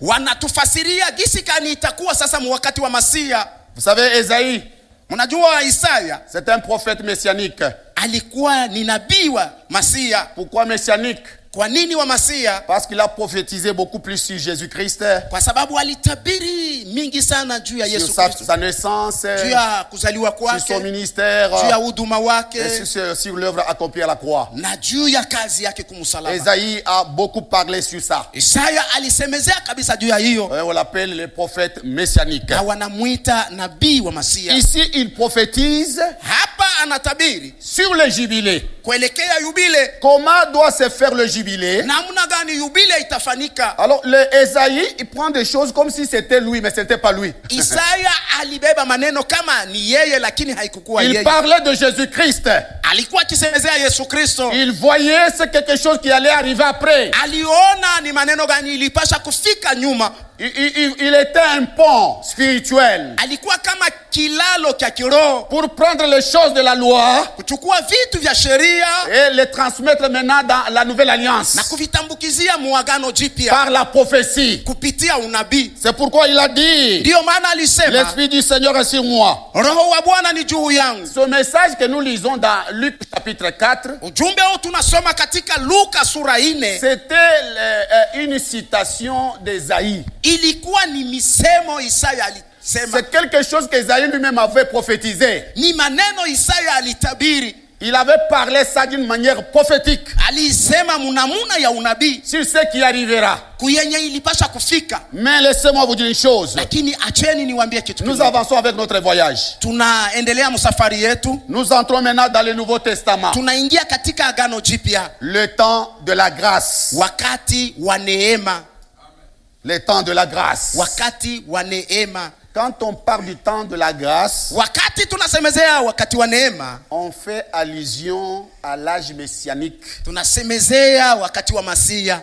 Wanatufasiria gisi gani itakuwa sasa wakati wa Masia. Vous savez, Esaïe, Mnajua Isaya c'est un prophète messianique. alikuwa ni nabii wa Masia. Pourquoi messianique? Kwa nini wa Masia? Parce qu'il a prophétisé beaucoup plus sur Jésus-Christ, Kwa sababu alitabiri mingi sana juu ya sur Yesu Kristo, sa naissance, juu ya kuzaliwa sur son kwake, ministère, juu ya huduma wake, et sur l'œuvre accomplie à la croix. na juu ya kazi yake kumsalaba. Esaïe a beaucoup parlé sur ça. Isaya alisemezea kabisa juu ya hiyo, On l'appelle le prophète messianique. na wanamuita nabii wa Masia. Ici, il prophétise Hapa anatabiri sur le jubilé. kuelekea yubile, Comment doit se faire le jubilé? namna gani yubile itafanika. Alors, Esaïe, il prend des choses comme si c'était lui, mais ce n'était pas lui. Isaya alibeba maneno kama ni yeye, lakini haikukuwa Il yeye. parlait de Jésus-Christ. Alikuwa akisemezea Yesu Kristo. Il voyait c'est quelque chose qui allait arriver après. Aliona ni maneno gani ilipasha kufika nyuma. Il était un pont spirituel Alikuwa kama kilalo cha kiroho pour prendre les choses de la loi kuchukua vitu vya sheria et les transmettre maintenant dans la nouvelle alliance na kuvitambukizia muagano jipya par la prophétie. kupitia unabii. C'est pourquoi il a dit, Ndiyo maana alisema l'Esprit du Seigneur est sur moi. Roho wa Bwana ni juu yangu. Ce message que nous lisons dans Luc chapitre 4, Ujumbe huu tunasoma katika Luka sura 4. c'était une citation d'Ésaïe. Ilikuwa ni misemo Isaya alisema. C'est quelque chose qu'Ésaïe lui-même avait prophétisé. Ni maneno Isaya alitabiri. Il avait parlé ça d'une manière prophétique Alisema munamuna ya unabii sur ce qui arrivera. kuyenye ilipasha kufika. Mais laissez-moi vous dire une chose. Lakini acheni niwaambie kitu Nous kimoja. avançons avec notre voyage. Tunaendelea msafari yetu. Nous entrons maintenant dans le Nouveau Testament. Tunaingia katika agano jipya. Le temps de la grâce. Wakati wa neema. Le temps de la grâce. Wakati wa neema. Quand on parle du temps de la grâce, wakati tunasemezea wakati wa neema, on fait allusion à l'âge messianique. Tunasemezea wakati wa Masia.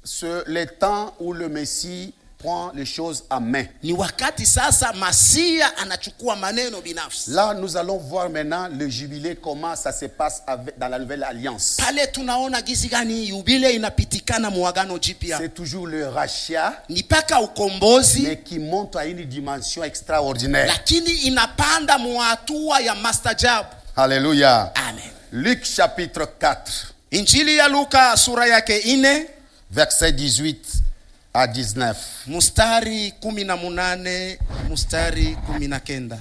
C'est le temps où le Messie prend les choses en main. Ni wakati sasa Masia anachukua maneno binafsi. Là, nous allons voir maintenant le jubilé, comment ça se passe dans la nouvelle alliance. Pale tunaona gizi gani yubile inapitikana muagano jipya. C'est toujours le rachat, Ni paka ukombozi, mais qui monte à une dimension extraordinaire. lakini inapanda muatua ya mastajabu. Alléluia. Amen. Luc chapitre 4, Injili ya Luka sura yake 4 verset 18 à 19. mstari 18 mstari 19.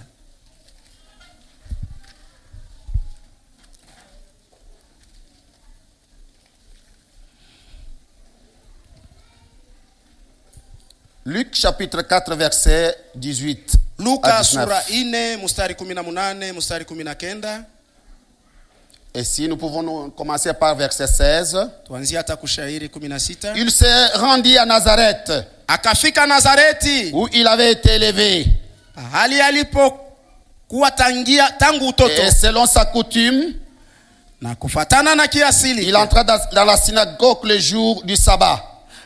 Luc chapitre 4 verset 18 Luka à 19. sura 4 mstari 18 mstari 19. Et si nous pouvons commencer par verset 16. Tuanzie hata kushairi 16. Il s'est rendu à Nazareth, Akafika Nazareti, où il avait été élevé. hali alipokuwa tangu utoto, Et selon sa coutume, na kufatana na kiasili, il entra dans la synagogue le jour du sabbat.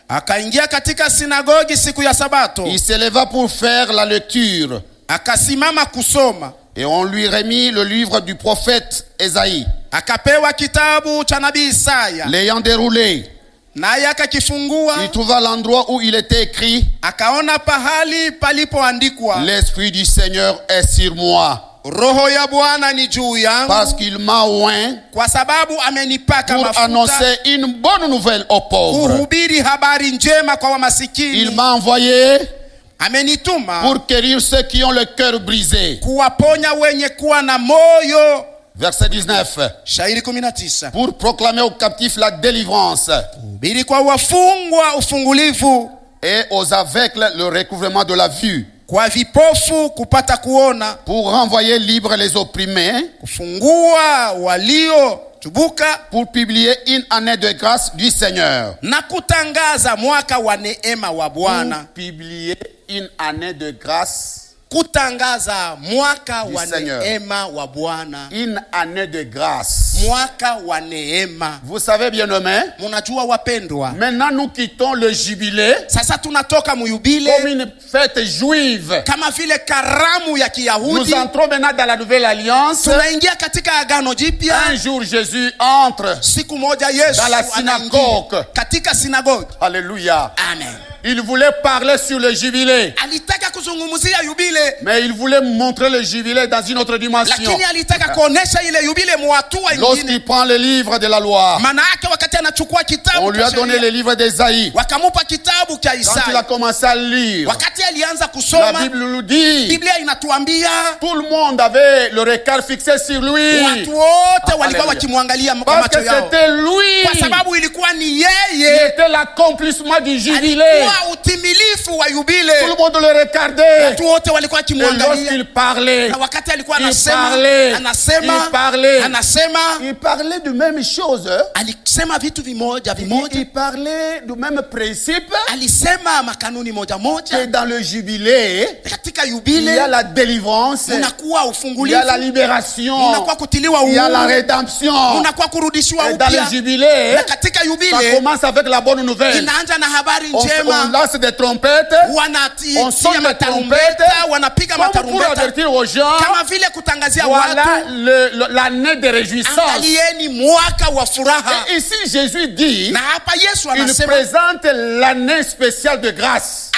akaingia katika sinagogi siku ya Sabato, Il s'éleva pour faire la lecture. akasimama kusoma. Et on lui remit le livre du prophète Esaïe. Akapewa kitabu cha nabii Isaya, L'ayant déroulé, naye akakifungua, il trouva l'endroit où il était écrit, akaona pahali palipoandikwa, l'Esprit du Seigneur est sur moi. Roho ya Bwana ni juu yangu, parce qu'il m'a oint kwa sababu amenipaka pour mafuta annoncer une bonne nouvelle aux pauvres. kuhubiri habari njema kwa wamasikini. Il m'a envoyé amenituma pour guérir ceux qui ont le cœur brisé. kuwaponya wenye kuwa na moyo. Verset 19. Shairi 19. Pour proclamer aux captifs la délivrance. Kuhubiri kwa wafungwa ufungulivu. Et aux aveugles le recouvrement de la vue. Kwa vipofu kupata kuona. Pour renvoyer libres les opprimés. Kufungua walio tubuka. Pour publier une année de grâce du Seigneur. Na kutangaza mwaka wa neema wa Bwana. Pour publier une année de grâce. Kutangaza mwaka wa neema wa Bwana. Une année de grâce. Mwaka wa neema. Vous savez bien aimé. Munajua wapendwa. Maintenant nous quittons le jubilé. Sasa tunatoka muyubile. Comme une fête juive. Kama vile karamu ya Kiyahudi. Nous entrons maintenant dans la nouvelle alliance. Tunaingia katika agano jipya. Un jour Jésus entre. Siku moja Yesu dans la synagogue. Katika synagogue. Alléluia. Amen. Il voulait parler sur le jubilé. Alitaka kuzungumzia yubile. Mais il voulait montrer le jubilé dans une autre dimension. Lakini alitaka kuonesha ile yubile mwatua ingine. Lorsqu'il prend le livre de la loi. Maana yake wakati anachukua kitabu. On lui a donné le livre d'Ésaïe. Wakamupa kitabu cha Isaya. Quand il a commencé à lire. Wakati alianza kusoma. La Bible nous dit. Biblia inatuambia. Tout le monde avait le regard fixé sur lui. Watu wote walikuwa wakimwangalia kwa macho yao. Parce que c'était lui. Kwa sababu ilikuwa ni yeye. Il était l'accomplissement du jubilé. Utimilifu wa yubile. Tout le monde le regardait. Watu wote walikuwa wakimwangalia. Lorsqu'il parlait. Na wakati alikuwa il parlait de même chose. Alisema vitu vimoja. Il parlait du même principe. Alisema makanuni moja moja. Que dans le jubilé. Katika yubile. Il y a la délivrance. Unakuwa ufungulifu. Il y a la libération. Unakuwa kutiliwa uhuru. Il y a la rédemption. Unakuwa kurudishwa upya. Dans le jubilé. Na katika yubile. Ça commence avec la bonne nouvelle. Inaanza na habari njema. On lance des trompettes. On sonne les trompettes. Wanapiga pour avertir aux gens. Kama vile kutangazia voilà l'année de réjouissance. Angalieni mwaka wa furaha. Et ici Jésus dit. Na hapa Yesu anasema. Il présente l'année spéciale de grâce.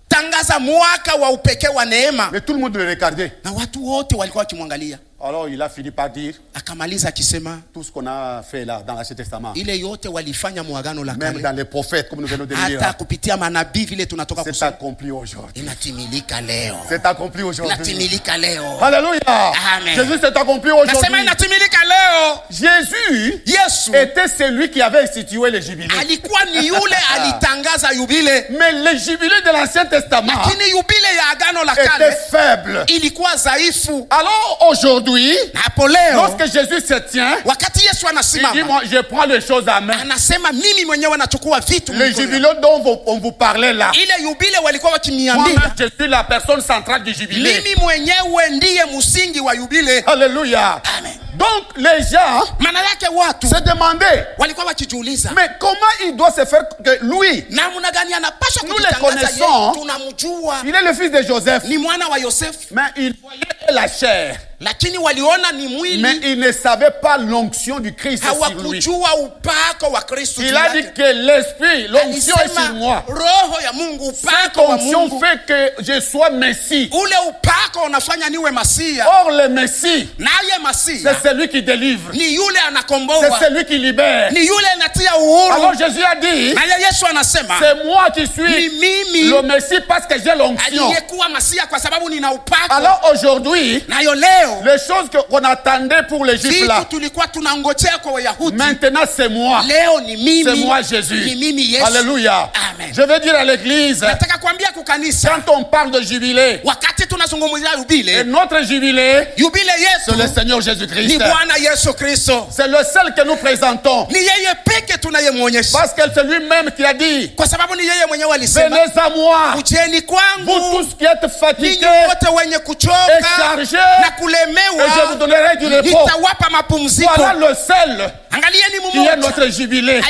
Tangaza mwaka wa upekee wa neema. Mais tout le monde le regardait. Na watu wote walikuwa wakimwangalia. Alors il a fini par dire. Akamaliza akisema. Tout ce qu'on a fait là dans l'Ancien Testament. Ile yote walifanya muagano la kale. Même dans les prophètes comme nous venons de le dire. Hata kupitia manabii vile tunatoka kusoma. C'est accompli aujourd'hui. Inatimilika leo. C'est accompli aujourd'hui. Inatimilika leo. Alléluia. Amen. Jésus s'est accompli aujourd'hui. Nasema inatimilika leo. Jésus. Yesu. Était celui qui avait institué le jubilé. Alikuwa ni yule alitangaza yubile. Mais le jubilé de l'Ancien Testament. Lakini yubile ya agano la kale. Était faible. Ilikuwa dhaifu. Alors aujourd'hui. Lorsque Jésus se tient, wakati Yesu anasimama, il dit moi je prends les choses à main. Anasema mimi mwenyewe nachukua vitu. Le jubilé dont on vous parlait là. Ile yubile walikuwa wakiniambia. Moi je suis la personne centrale du jubilé. Mimi mwenyewe ndiye msingi wa yubile. Alléluia. Amen. Donc les gens maana yake watu se demandaient walikuwa wakijiuliza mais comment il doit se faire que lui namna gani anapaswa kujitangaza yeye tunamjua il est le fils de Joseph ni mwana wa Yosef mais il voyait la chair lakini waliona ni mwili mais il ne savait pas l'onction du Christ sur lui. Hawakujua upako wa Kristo. Il a dit que l'esprit, l'onction est sur moi. Roho ya Mungu, upako wa Mungu. Cette onction fait que je sois Messie. Ule upako unafanya niwe Masia. Or le Messie, naye Masia, c'est celui qui délivre. Ni yule anakomboa. C'est celui qui libère. Ni yule anatia uhuru. Alors Jésus a dit, naye Yesu anasema, c'est moi qui suis le Messie parce que j'ai l'onction. Aliyekuwa Masia kwa sababu nina upako. Alors aujourd'hui, nayo leo les choses qu'on attendait pour les Juifs là. Maintenant c'est moi. C'est moi Jésus. Alléluia. Amen. Je veux dire à l'église. Quand on parle de jubilé. Et notre jubilé. C'est le Seigneur Jésus-Christ. C'est le seul que nous présentons. Parce que c'est lui-même qui a dit. Venez à moi. Vous tous qui êtes fatigués et chargés. Et je vous donnerai du repos. Voilà le seul qui est notre jubilé.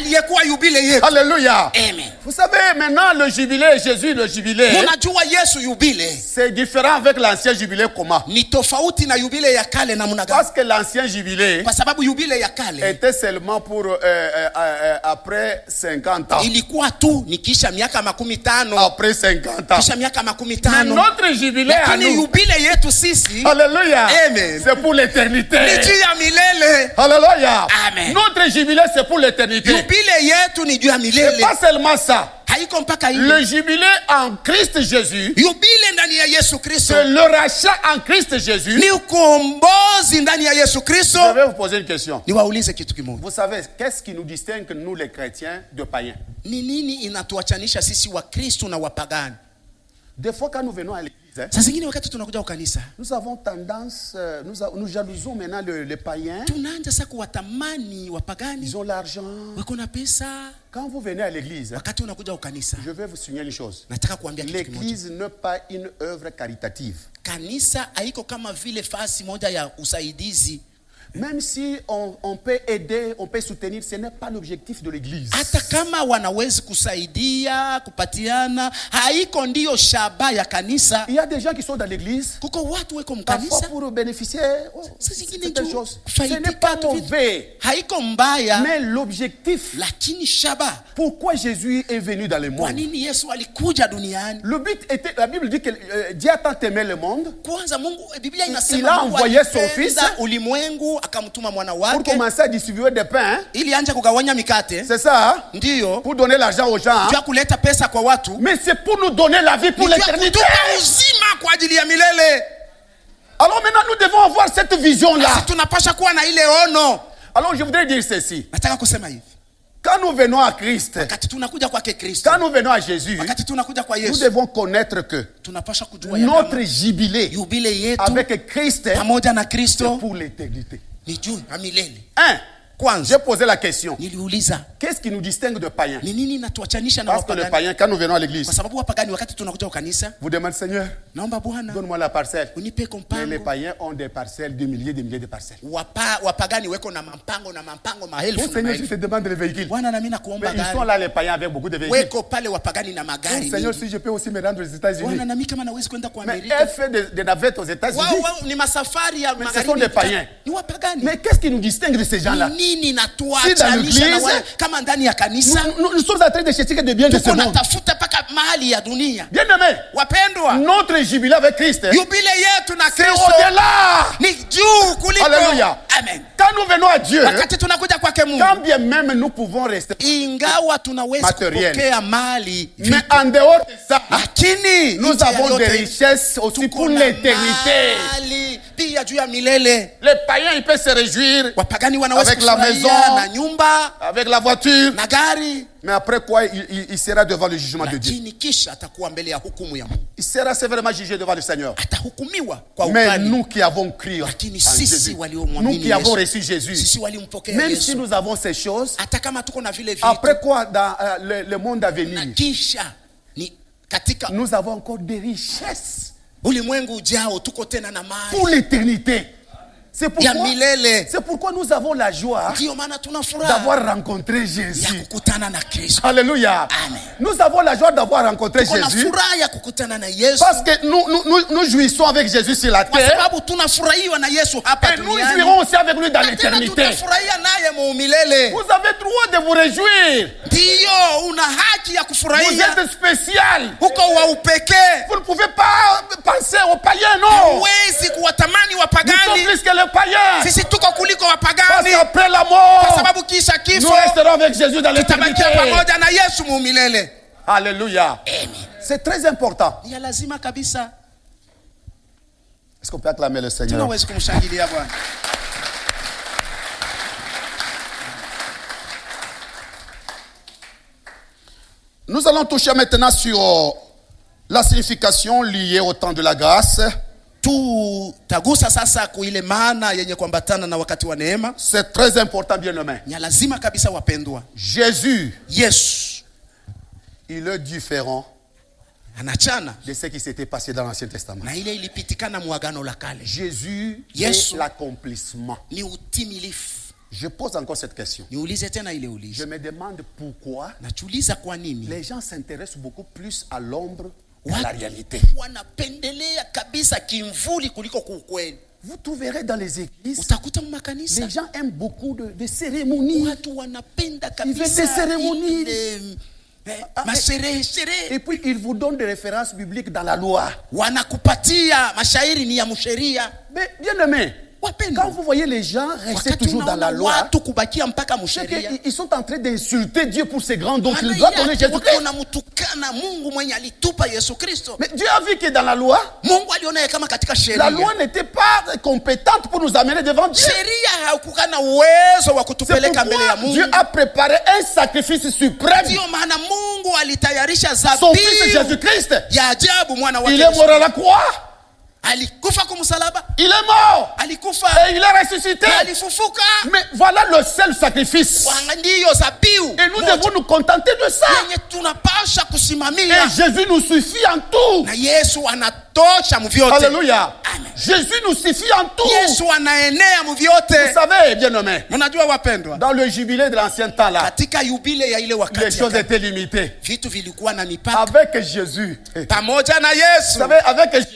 Alléluia. Amen. Vous savez, maintenant le jubilé, Jésus le jubilé, c'est différent avec l'ancien jubilé. Comment? Parce que l'ancien jubilé était seulement pour après 50 ans. Après 50 ans. Mais notre jubilé à nous, alléluia, c'est pour l'éternité. Alléluia. Amen. Notre jubilé, c'est pour l'éternité. C'est pas seulement ça. Le jubilé en Christ Jésus, c'est le rachat en Christ Jésus. Je vais vous poser une question. Vous savez, qu'est-ce qui nous distingue, nous les chrétiens, de païens? Des fois, quand nous venons à l'église, nous avons tendance, nous jalousons maintenant les païens. Ils ont l'argent. Quand vous venez à l'église, je vais vous signaler une chose. L'église n'est pas une œuvre caritative. Même si on peut aider, on peut soutenir, ce n'est pas l'objectif de l'église. Il y a des gens qui sont dans l'église parfois pour bénéficier de telles choses. Ce n'est pas mauvais. Mais l'objectif, pourquoi Jésus est venu dans le monde? Le but était, la Bible dit que Dieu a tant aimé le monde, il a envoyé son fils pour commencer à distribuer des pains. C'est ça, hein? Pour donner l'argent aux gens, hein? Mais c'est pour nous donner la vie pour l'éternité. Alors maintenant nous devons avoir cette vision-là. Alors je voudrais dire ceci. Quand nous venons à Christ, quand nous venons à Jésus, nous devons connaître que notre jubilé avec Christ, c'est pour l'éternité. J'ai posé la question. Qu'est-ce qui nous distingue de païens? Parce que les païens, quand nous venons à l'église, vous demandez, Seigneur, donne-moi la parcelle. Mais les païens ont des parcelles, des milliers de parcelles. Bon, Seigneur, je te demande les véhicules. Mais ils sont là, les païens, avec beaucoup de véhicules. Bon, Seigneur, si je peux aussi me rendre aux États-Unis. Mais elle fait des navettes aux États-Unis. Mais ce sont des païens. Mais qu'est-ce qui nous distingue de ces gens-là? Si dans l'église, nous sommes en train de chercher des biens de ce monde. Bien aimé, notre jubilé avec Christ, c'est au-delà. Alléluia. Amen. Quand nous venons à Dieu, quand bien même nous pouvons rester matériels, mais en dehors de ça, nous avons des richesses aussi pour l'éternité. Les païens, ils peuvent se réjouir avec la maison, avec la voiture, mais après quoi il sera devant le jugement de Dieu. Il sera sévèrement jugé devant le Seigneur. Mais nous qui avons cru en Jésus, nous qui avons reçu Jésus, même si nous avons ces choses, après quoi dans le monde à venir, nous avons encore des richesses pour l'éternité. C'est pourquoi nous avons la joie d'avoir rencontré Jésus. Alléluia. Amen. Nous avons la joie d'avoir rencontré Jésus parce que nous jouissons avec Jésus sur la terre et nous jouirons aussi avec lui dans l'éternité. Vous avez droit de vous réjouir. Vous êtes spécial. Vous ne pouvez pas penser aux païens, non. Nous sommes plus que les païens. Parce qu'après la mort, nous resterons avec Jésus dans l'éternité. Alléluia. C'est très important. Est-ce qu'on peut acclamer le Seigneur? Nous allons toucher maintenant sur la signification liée au temps de la grâce. Tagusa sasa kuile maana yenye kuambatana na wakati wa neema. C'est très important, bien aimé. Ni lazima kabisa wapendwa. Jésus, Yesu, il est différent anachana de ce qui s'était passé dans l'Ancien Testament. Na ile ilipitikana mu agano la kale. Jésus est l'accomplissement. Ni utimilifu. Je pose encore cette question. Niulize tena ile ulizo. Je me demande pourquoi Najiuliza kwa nini les gens s'intéressent beaucoup plus à l'ombre qu'à la réalité. Wanapendelea kabisa kimvuli kuliko kuukweli. Vous trouverez dans les églises, utakuta makanisa, les gens aiment beaucoup de cérémonies. Watu wanapenda kabisa des cérémonies. Et puis ils vous donnent des références bibliques dans la loi. Wanakupatia mashairi ni ya msheria. Mais bien aimé, quand vous voyez les gens rester toujours dans la loi, c'est qu'ils sont en train d'insulter Dieu pour ses grands dons qu'il doit donner Jésus-Christ. Mais Dieu a vu que dans la loi, la loi n'était pas compétente pour nous amener devant Dieu. C'est pourquoi Dieu a préparé un sacrifice suprême. Son fils Jésus-Christ, il est mort à la croix. Il est mort et il est ressuscité. Mais voilà le seul sacrifice. Et nous devons nous contenter de ça. Et Jésus nous suffit en tout. Alléluia. Jésus nous suffit en tout. Vous savez, bien-aimés, dans le jubilé de l'ancien temps là, les choses étaient limitées. Avec Jésus, vous savez, avec Jésus,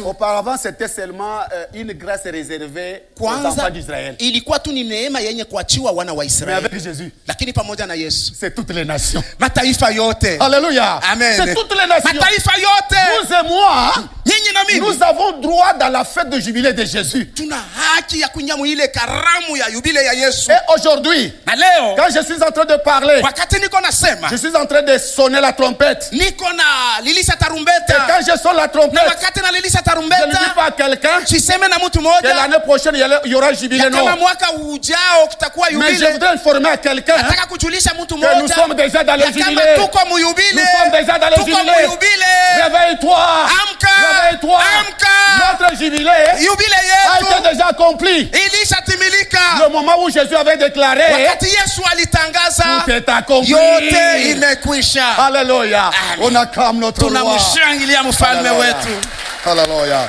auparavant c'était seulement une grâce réservée aux enfants d'Israël. Mais avec Jésus, c'est toutes les nations. Alléluia. C'est toutes les nations. Vous et moi, nous avons droit dans la fête de jubilé de Jésus. Et aujourd'hui, quand je suis en train de parler, je suis en train de sonner la trompette. Et quand je sonne la trompette, je ne dis pas à quelqu'un que l'année prochaine il y aura jubilé. Non. Mais je voudrais informer à quelqu'un que nous sommes déjà dans le jubilé. Nous sommes déjà dans le jubilé. Réveille-toi. Réveille-toi. Notre jubilé a été déjà accompli. Le moment où Jésus avait déclaré tout est accompli. Alléluia. On acclame notre roi. Alléluia. Alléluia.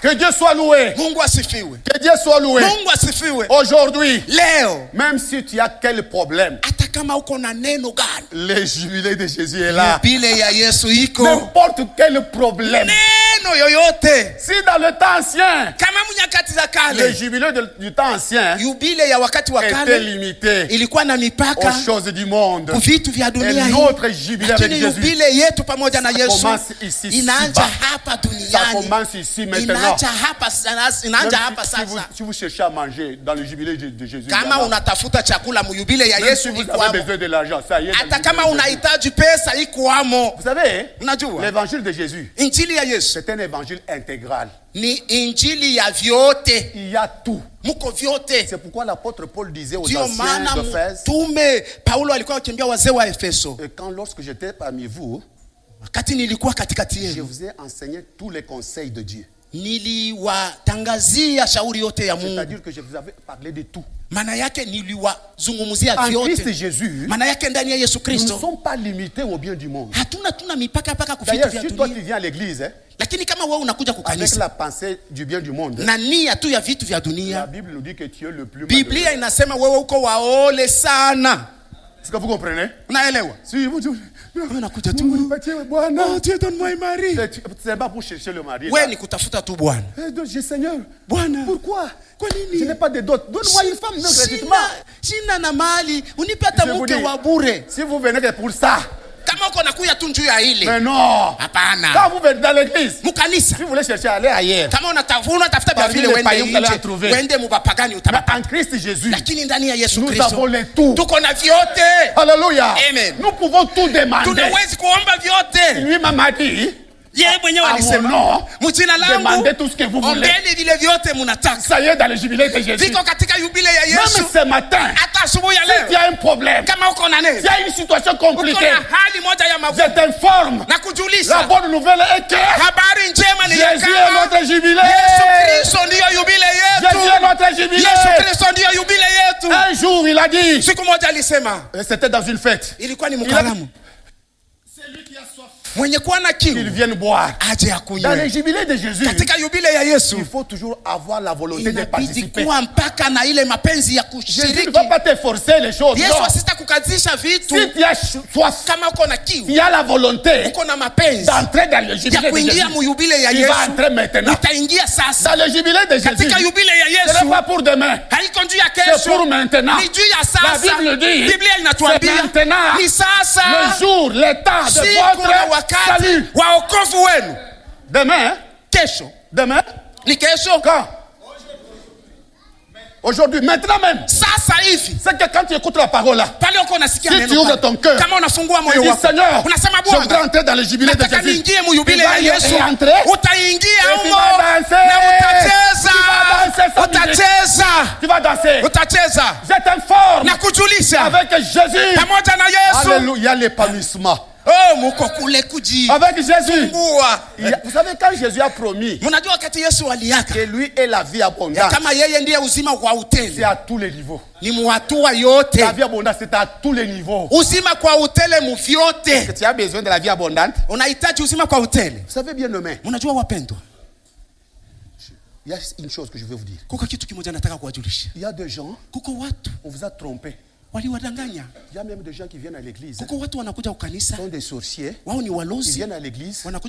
Que Dieu soit loué. Que Dieu soit loué. Aujourd'hui, même si tu as quel problème, le jubilé de Jésus est là. N'importe quel problème. Si dans le temps ancien, le jubilé du temps ancien était limité aux choses du monde, et notre jubilé avec Jésus commence ici. Ça commence ici maintenant. Si vous cherchez à manger dans le jubilé de Jésus, même si vous avez besoin de l'argent, ça y est. Vous savez, l'évangile de Jésus, c'est un évangile intégral. Il y a tout. C'est pourquoi l'apôtre Paul disait aux anciens d'Éphèse, et quand lorsque j'étais parmi vous, je vous ai enseigné tous les conseils de Dieu. C'est-à-dire que je vous avais parlé de tout. En Christ Jésus, nous ne sommes pas limités au bien du monde. D'ailleurs, si toi tu viens à l'église, avec la pensée du bien du monde, la Bible nous dit que tu es le plus malheureux. Est-ce que vous comprenez? Si vous dites, c'est pas pour chercher le mari. Seigneur, pourquoi? Je n'ai pas de dot. Donne-moi une femme gratuitement. Si vous venez pour ça, mais non. Quand vous venez dans l'église, si vous voulez chercher à aller ailleurs, parmi les païens, vous allez en trouver. Mais en Christ Jésus, nous avons les tout. Alléluia. Nous pouvons tout demander. Lui m'a dit, demandez tout ce que vous voulez. Ça y est, dans le jubilé de Jésus. Même ce matin, si tu as un problème, si tu as une situation compliquée, je t'informe. La bonne nouvelle est que Jésus est notre jubilé. Jésus est notre jubilé. Un jour, il a dit, c'était dans une fête. Celui qui a soif mwenye kuwa na kiu, qu'ils viennent boire. aje akunywe. Dans les jubilés de Jésus, katika yubile ya Yesu, il faut toujours avoir la volonté de participer. kuwa mpaka na ile mapenzi ya kushiriki. Jésus ne va pas te forcer les choses. Yesu asita kukazisha vitu. Si tu as soif, kama uko na kiu, tu as la volonté uko na mapenzi d'entrer dans le jubilé de Jésus, tu vas entrer maintenant. Utaingia sasa. Dans le jubilé de Jésus, katika yubile ya Yesu, ce n'est pas pour demain. haiko juu ya kesho, c'est pour maintenant. Ni juu ya sasa. La Bible dit, Biblia inatuambia c'est maintenant. Ni sasa. Le jour, le temps de votre salut. Wa wokovu wenu. Demain, kesho. Demain, ni kesho. Quand? Aujourd'hui, maintenant même. Sasa hivi. C'est que quand tu écoutes la parole là, si tu ouvres ton cœur, kama unafungua moyo wako, Seigneur, unasema Bwana, je voudrais entrer dans le jubilé de Jésus. Niingie mu yubile ya Yesu. Utaingia humo na utacheza. Tu vas danser. Utacheza. Je t'informe. Na kujulisha. Avec Jésus. Pamoja na Yesu. Alléluia, l'épanouissement. Oh, muko kule kuji. Avec Jésus. Vous savez quand Jésus a promis que lui est la vie abondante. C'est à tous les niveaux. La vie abondante, c'est à tous les niveaux. Est-ce que tu as besoin de la vie abondante? Vous savez bien nommé. Il y a une chose que je veux vous dire. Il y a des gens, on vous a trompé. Il y a même des gens qui viennent à l'église. Ils sont des sorciers. Ils viennent à l'église non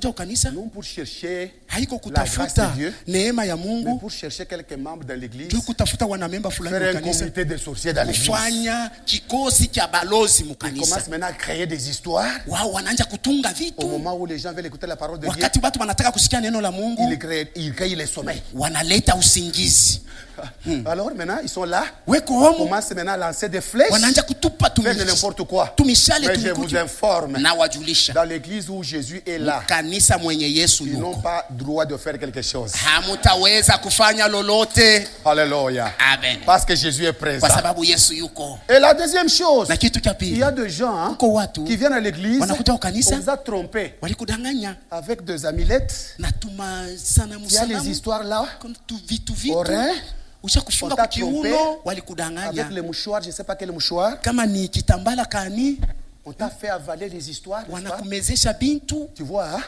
pour chercher la grâce de Dieu, mais pour chercher quelques membres de l'église. Faire un comité de sorciers dans l'église. Ils commencent maintenant à créer des histoires. Au moment où les gens veulent écouter la parole de Dieu, ils créent les sommeils. Alors maintenant, ils sont là. Ils commencent maintenant à lancer des flèches. Faire de n'importe quoi. Mais je vous informe, dans l'église où Jésus est là, ils n'ont pas droit de faire quelque chose. Alléluia. Parce que Jésus est présent. Et la deuxième chose, il y a des gens qui viennent à l'église, on vous a trompé avec des amulettes. Il y a les histoires là. Oreilles. On t'a trompé avec les mouchoirs, je ne sais pas quel mouchoir. On t'a fait avaler les histoires. Tu vois,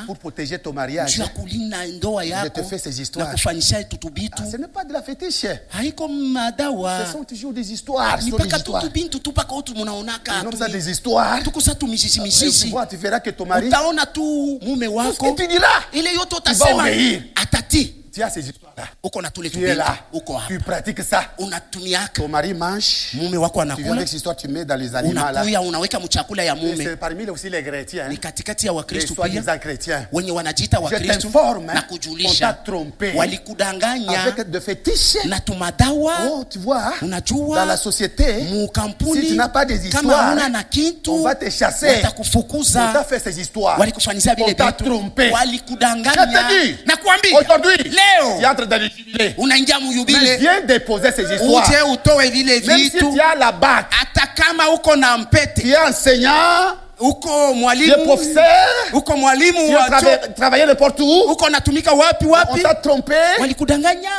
pour protéger ton mariage, je te fais ces histoires. Ce n'est pas de la fétiche. Ce sont toujours des histoires. Ils ont ça des histoires. Tu vois, tu verras que ton mari, tout ce que tu diras, il va obéir. Tu as ces histoires-là. Tu es là. Tu pratiques ça. Ton mari mange. Tu viens avec cette histoire, tu mets dans les aliments là. C'est parmi aussi les chrétiens. Les soi-disant chrétiens. Je t'informe, on t'a trompé avec de fétiches. Oh, tu vois, dans la société, si tu n'as pas des histoires, on va te chasser. On t'a fait ces histoires. On t'a trompé. Je te dis, aujourd'hui, tu entres dans le jubilé. Mais viens déposer ces histoires. Même si tu as la bague, tu es enseignant, tu es professeur, tu as travaillé n'importe où, on t'a trompé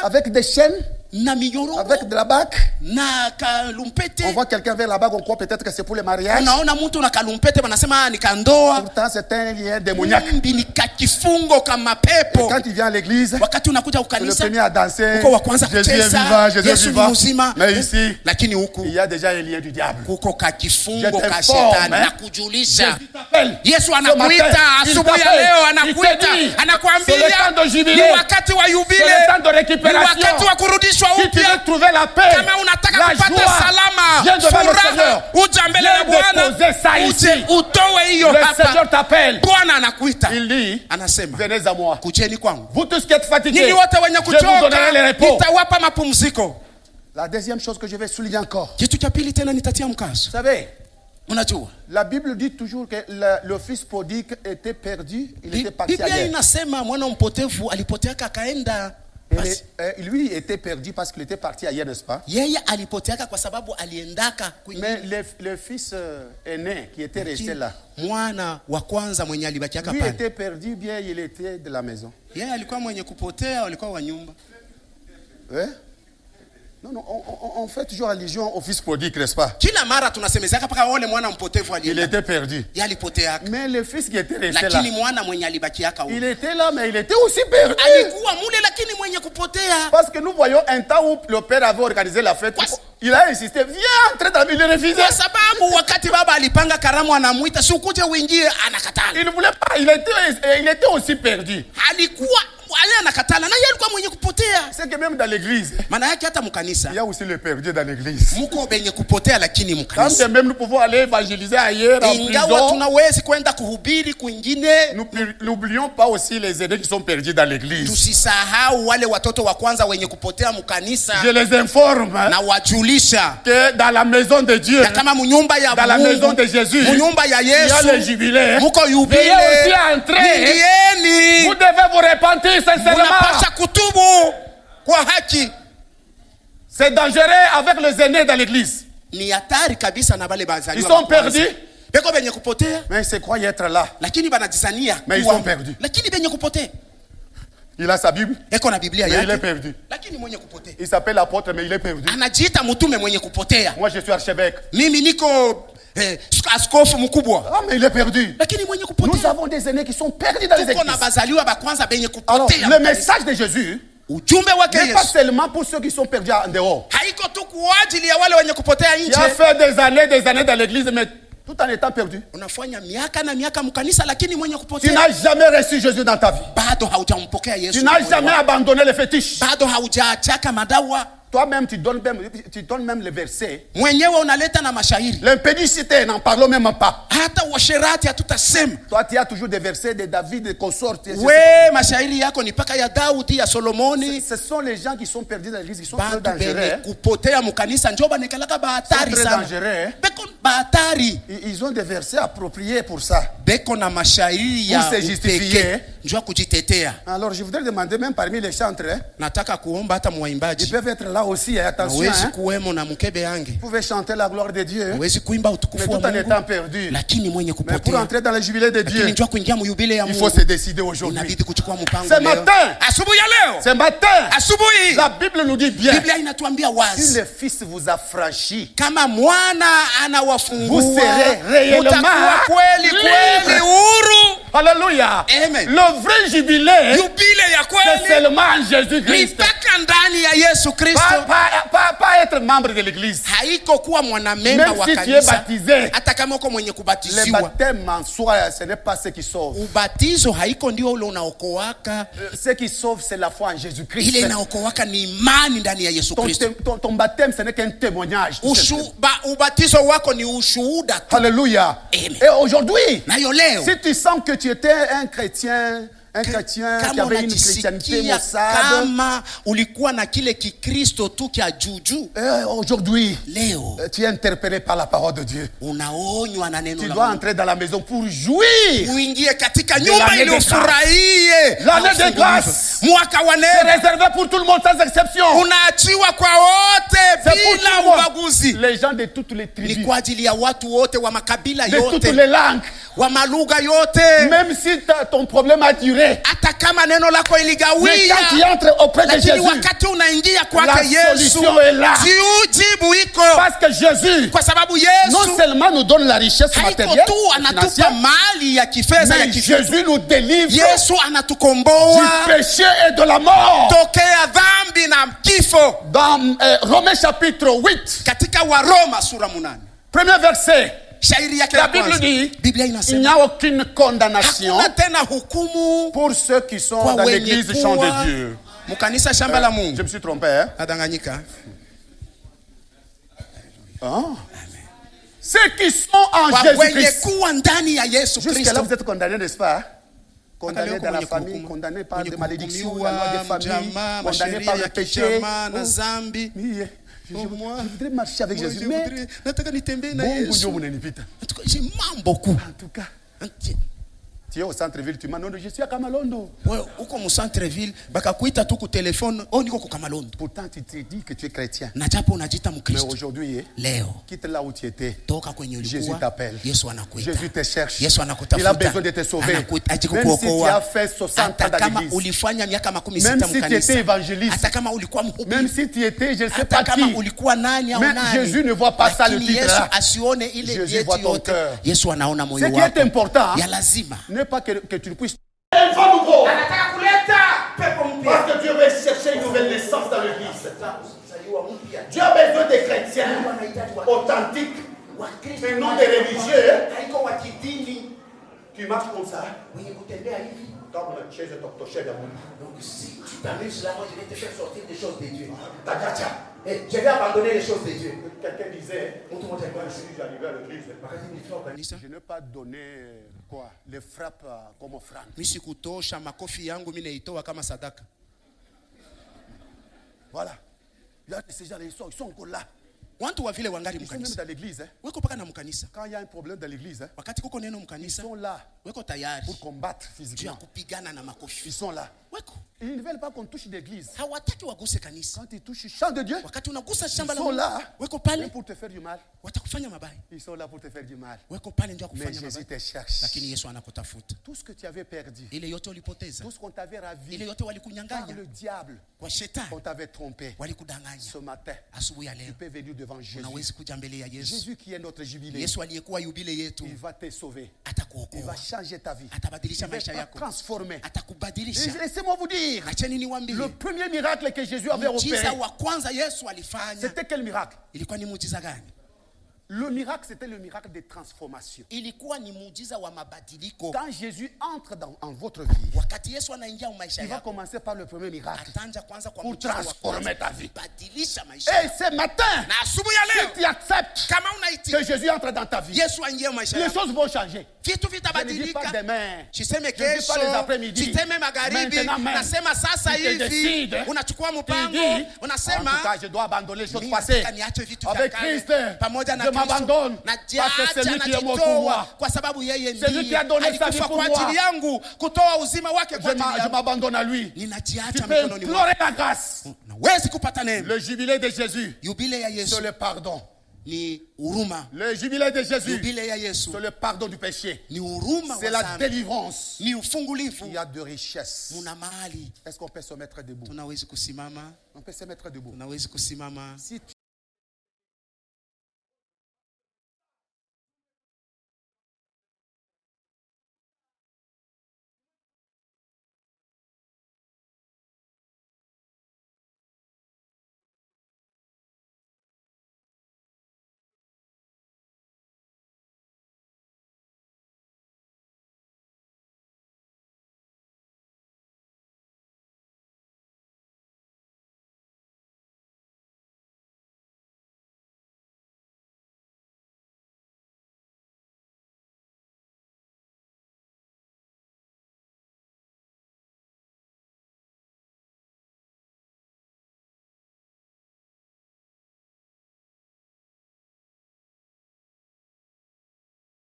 avec des chaînes, avec de la bague. On voit quelqu'un vers la bague, on croit peut-être que c'est pour le mariage. Pourtant c'est un lien démoniaque. Et quand il vient à l'église, c'est le premier à danser. Jésus est vivant, Jésus est vivant. Mais ici, il y a déjà un lien du diable. Je t'informe, Yesu anakuita asubuhi ya leo, anakuambia c'est le temps de jubilé, ni wakati wa yubile, c'est le temps de récupération, ni wakati wa kurudishwa upya. Si tu veux trouver la paix, kama unataka la kupata joie, salama, furaha, uja mbele ya Bwana, uje utoe hiyo hapa. Le Seigneur t'appelle. Bwana anakuita. Il dit, anasema, venez à moi. Kujeni kwangu. Vous tous qui êtes fatigués, nyinyi wote wenye kuchoka, je vous donnerai le repos. Nitawapa mapumziko. La deuxième chose que je vais souligner encore. Kitu cha pili tena nitatia mkazo. Vous savez, la Bible dit toujours que le fils prodigue était perdu, il était parti ailleurs. Biblia inasema mwana mpotevu alipoteaka akaenda. Lui était perdu parce qu'il était parti ailleurs, n'est-ce pas? Mais le fils aîné qui était resté là, lui était perdu, bien il était de la maison. Non, non, on fait toujours allusion au fils prodigue, n'est-ce pas? Kila mara tunasemezaka paka ole mwana mpotevu alienda. Il était perdu. Yalipoteaka. Mais le fils qui était resté là. Lakini mwana mwenye alibakiaka huko. Il était là, mais il était aussi perdu. Alikuwa mule lakini mwenye kupotea. Parce que nous voyons un temps où le père avait organisé la fête. Il a insisté, viens entrer dans le refusé. Kwa sababu wakati baba alipanga karamu anamuita, si ukuje uingie, anakatala. Il ne voulait pas, il était aussi perdu. Alikuwa anakatala na yeye alikuwa mwenye kupotea. C'est que même dans l'église, maana yake hata mkanisa, il y a aussi le perdu dans l'église. Mko benye kupotea lakini mkanisa. Quand même nous pouvons aller évangéliser ailleurs en prison. Ingawa tunaweza kwenda kuhubiri kwingine. N'oublions pas aussi les aînés qui sont perdus dans l'église. Tusisahau wale watoto wa kwanza wenye kupotea mkanisa. Je les informe na wajulisha que dans la maison de Dieu, dans la maison de Jésus, il y a le jubilé. Veuillez aussi entrer. Vous devez vous repentir sincèrement. C'est dangereux avec les aînés dans l'église. Ils sont perdus. Mais ils se croient être là. Mais ils sont perdus. Il a sa Bible, mais il est perdu. Il s'appelle apôtre, mais il est perdu. Moi, je suis archevêque. Ah, mais il est perdu. Nous avons des aînés qui sont perdus dans les églises. Alors, le message de Jésus n'est pas seulement pour ceux qui sont perdus en dehors. Il a fait des années dans l'église, mais tout en étant perdu. Tu n'as jamais reçu Jésus dans ta vie. Tu n'as jamais abandonné les fétiches. Toi-même, tu donnes même les versets. L'impédicité, n'en parlons même pas. Toi, tu as toujours des versets de David, de consorts. Ce sont les gens qui sont perdus dans l'église, qui sont très dangereux. Très dangereux. Ils ont des versets appropriés pour ça. Pour se justifier. Alors, je voudrais demander, même parmi les chantres, ils peuvent être là aussi, attention. Vous pouvez chanter la gloire de Dieu, mais tout en étant perdu. Mais pour entrer dans le jubilé de Dieu, il faut se décider aujourd'hui. Ce matin, la Bible nous dit bien, si le Fils vous a franchi, vous serez réellement libre. Alléluia. Amen. Le vrai jubilé, c'est seulement en Jésus-Christ. Pas être membre de l'église. Même si tu es baptisé, le baptême en soi, ce n'est pas ce qui sauve. Ce qui sauve, c'est la foi en Jésus-Christ. Ton baptême, ce n'est qu'un témoignage. Alléluia. Et aujourd'hui, si tu sens que tu étais un chrétien qui avait une chrétienté maussade, aujourd'hui, tu es interpellé par la parole de Dieu. Tu dois entrer dans la maison pour jouir l'année de grâce. C'est réservé pour tout le monde sans exception. C'est pour tout le monde. Les gens de toutes les tribus, de toutes les langues. Même si ton problème a duré, mais quand tu entres auprès de Jésus, la solution est là. Parce que Jésus non seulement nous donne la richesse matérielle, mais Jésus nous délivre du péché et de la mort. Dans Romains chapitre 8, premier verset, la Bible dit, il n'y a aucune condamnation pour ceux qui sont dans l'église du champ de Dieu. Je me suis trompé, hein? Ceux qui sont en Jésus-Christ. Jusqu'à là, vous êtes condamnés, n'est-ce pas? Condamnés dans la famille, condamnés par des malédictions, la loi des familles, condamnés par le péché. Je voudrais marcher avec Jésus, mais j'aime beaucoup. En tout cas, Tu es au centre-ville, tu m'as dit, je suis à Kamalondo. Uko mu centre-ville, bakakuita tu ku telefone, niko ku Kamalondo. Pourtant, tu te dis que tu es chrétien. Na japo unajita Mkristo. Mais aujourd'hui, leo, quitte là où tu étais. Toka kwenye ulikuwa. Jésus t'appelle. Yesu anakuita. Jésus te cherche. Yesu anakutafuta. Il a besoin de te sauver. Même si tu as fait 60 ans dans l'église. Ulifanya miaka 60 même si tu étais évangéliste. Hata kama ulikuwa mhubiri. Même si tu étais, je ne sais pas qui. Ulikuwa nani au mais nani. Jésus ne voit pas ça le titre là. Asione ile Jésus voit ton cœur. Yesu anaona moyo wako. Ce qui est important, ya lazima. n'est pas que tu ne puisses. Parce que Dieu veut chercher une nouvelle naissance dans l'église. Dieu a besoin des chrétiens authentiques, mais non des religieux qui marchent comme ça. Comme la chaise de ton chef d'amour. Donc si tu t'amuses là, moi je vais te faire sortir des choses de Dieu. Je vais abandonner les choses de Dieu. Quelqu'un disait, j'arrivais à l'église. Je n'ai pas donné quoi, les frappes comme offrande. Misikutosha makofi yangu mimi naitoa kama sadaka. Voilà. Là, ces gens, ils sont encore là. Watu wa vile wangali Ils sont même dans l'église. Weko paka na mkanisa. Quand il y a un problème dans l'église, wakati kuko neno mkanisa, ils sont là. Weko tayari pour combattre physiquement. kupigana na makofi. Ils sont là. Weko. Ils ne veulent pas qu'on touche l'église. Hawataki waguse kanisa. Quand ils touchent le champ de Dieu, wakati unagusa shamba la Mungu, weko pale pour te faire du mal. Watakufanya mabaya. Ils sont là pour te faire du mal. Weko pale ndio kufanya mabaya. Mais Jésus te cherche. Lakini Yesu anakutafuta. Tout ce que tu avais perdu. Ile yote ulipoteza. Tout ce qu'on t'avait ravi. Ile yote walikunyang'anya. Par le diable. Kwa shetani. On t'avait trompé. Walikudanganya. Ce matin. Asubuhi ya leo. Tu peux venir devant Jésus. Unaweza kuja mbele ya Yesu. Jésus qui est notre jubilé. Yesu aliyekuwa yubile yetu. Il va te sauver. Atakuokoa. Il va changer ta vie. Atabadilisha maisha yako. Transformer. Atakubadilisha. Laissez-moi vous dire. Acheni niwaambie. Le premier miracle que Jésus avait opéré. C'était quel miracle? Ilikuwa ni muujiza gani? Le miracle, c'était le miracle de transformation. Ilikuwa ni muujiza wa mabadiliko. Quand Jésus entre en votre vie, wakati Yesu anaingia maisha yako, il va commencer par le premier miracle. Atanja kwanza kwa pour transformer ta vie. Badilisha maisha. Et ce matin, na asubuhi ya leo, si tu acceptes kama unaitika que Jésus entre dans ta vie, Yesu aingie maisha yako, les choses vont changer. Vitu vitabadilika. Je ne dis pas demain. Siseme kesho. Je ne dis pas les après-midi. Siseme magharibi. Nasema sasa hivi. Unachukua mpango, unasema en tout cas, je dois abandonner les choses passées. Avec Christ, pamoja na je m'abandonne. Parce que c'est lui qui est mort pour moi. Kwa sababu yeye ndiye. C'est lui qui a donné sa vie pour moi. Kwa ajili yangu, kutoa uzima wake kwa ajili yangu. Je m'abandonne à lui. Ninajiacha mikononi mwake. Tu peux implorer la grâce. Naweza kupata neema. Le jubilé de Jésus. Yubile ya Yesu. C'est le pardon. Ni huruma. Le jubilé de Jésus. Yubile ya Yesu. C'est le pardon du péché. Ni huruma. C'est la délivrance. Ni ufungulivu. Il y a de richesses. Muna mahali. Est-ce qu'on peut se mettre debout? Tunaweza kusimama. On peut se mettre debout. Tunaweza kusimama. Si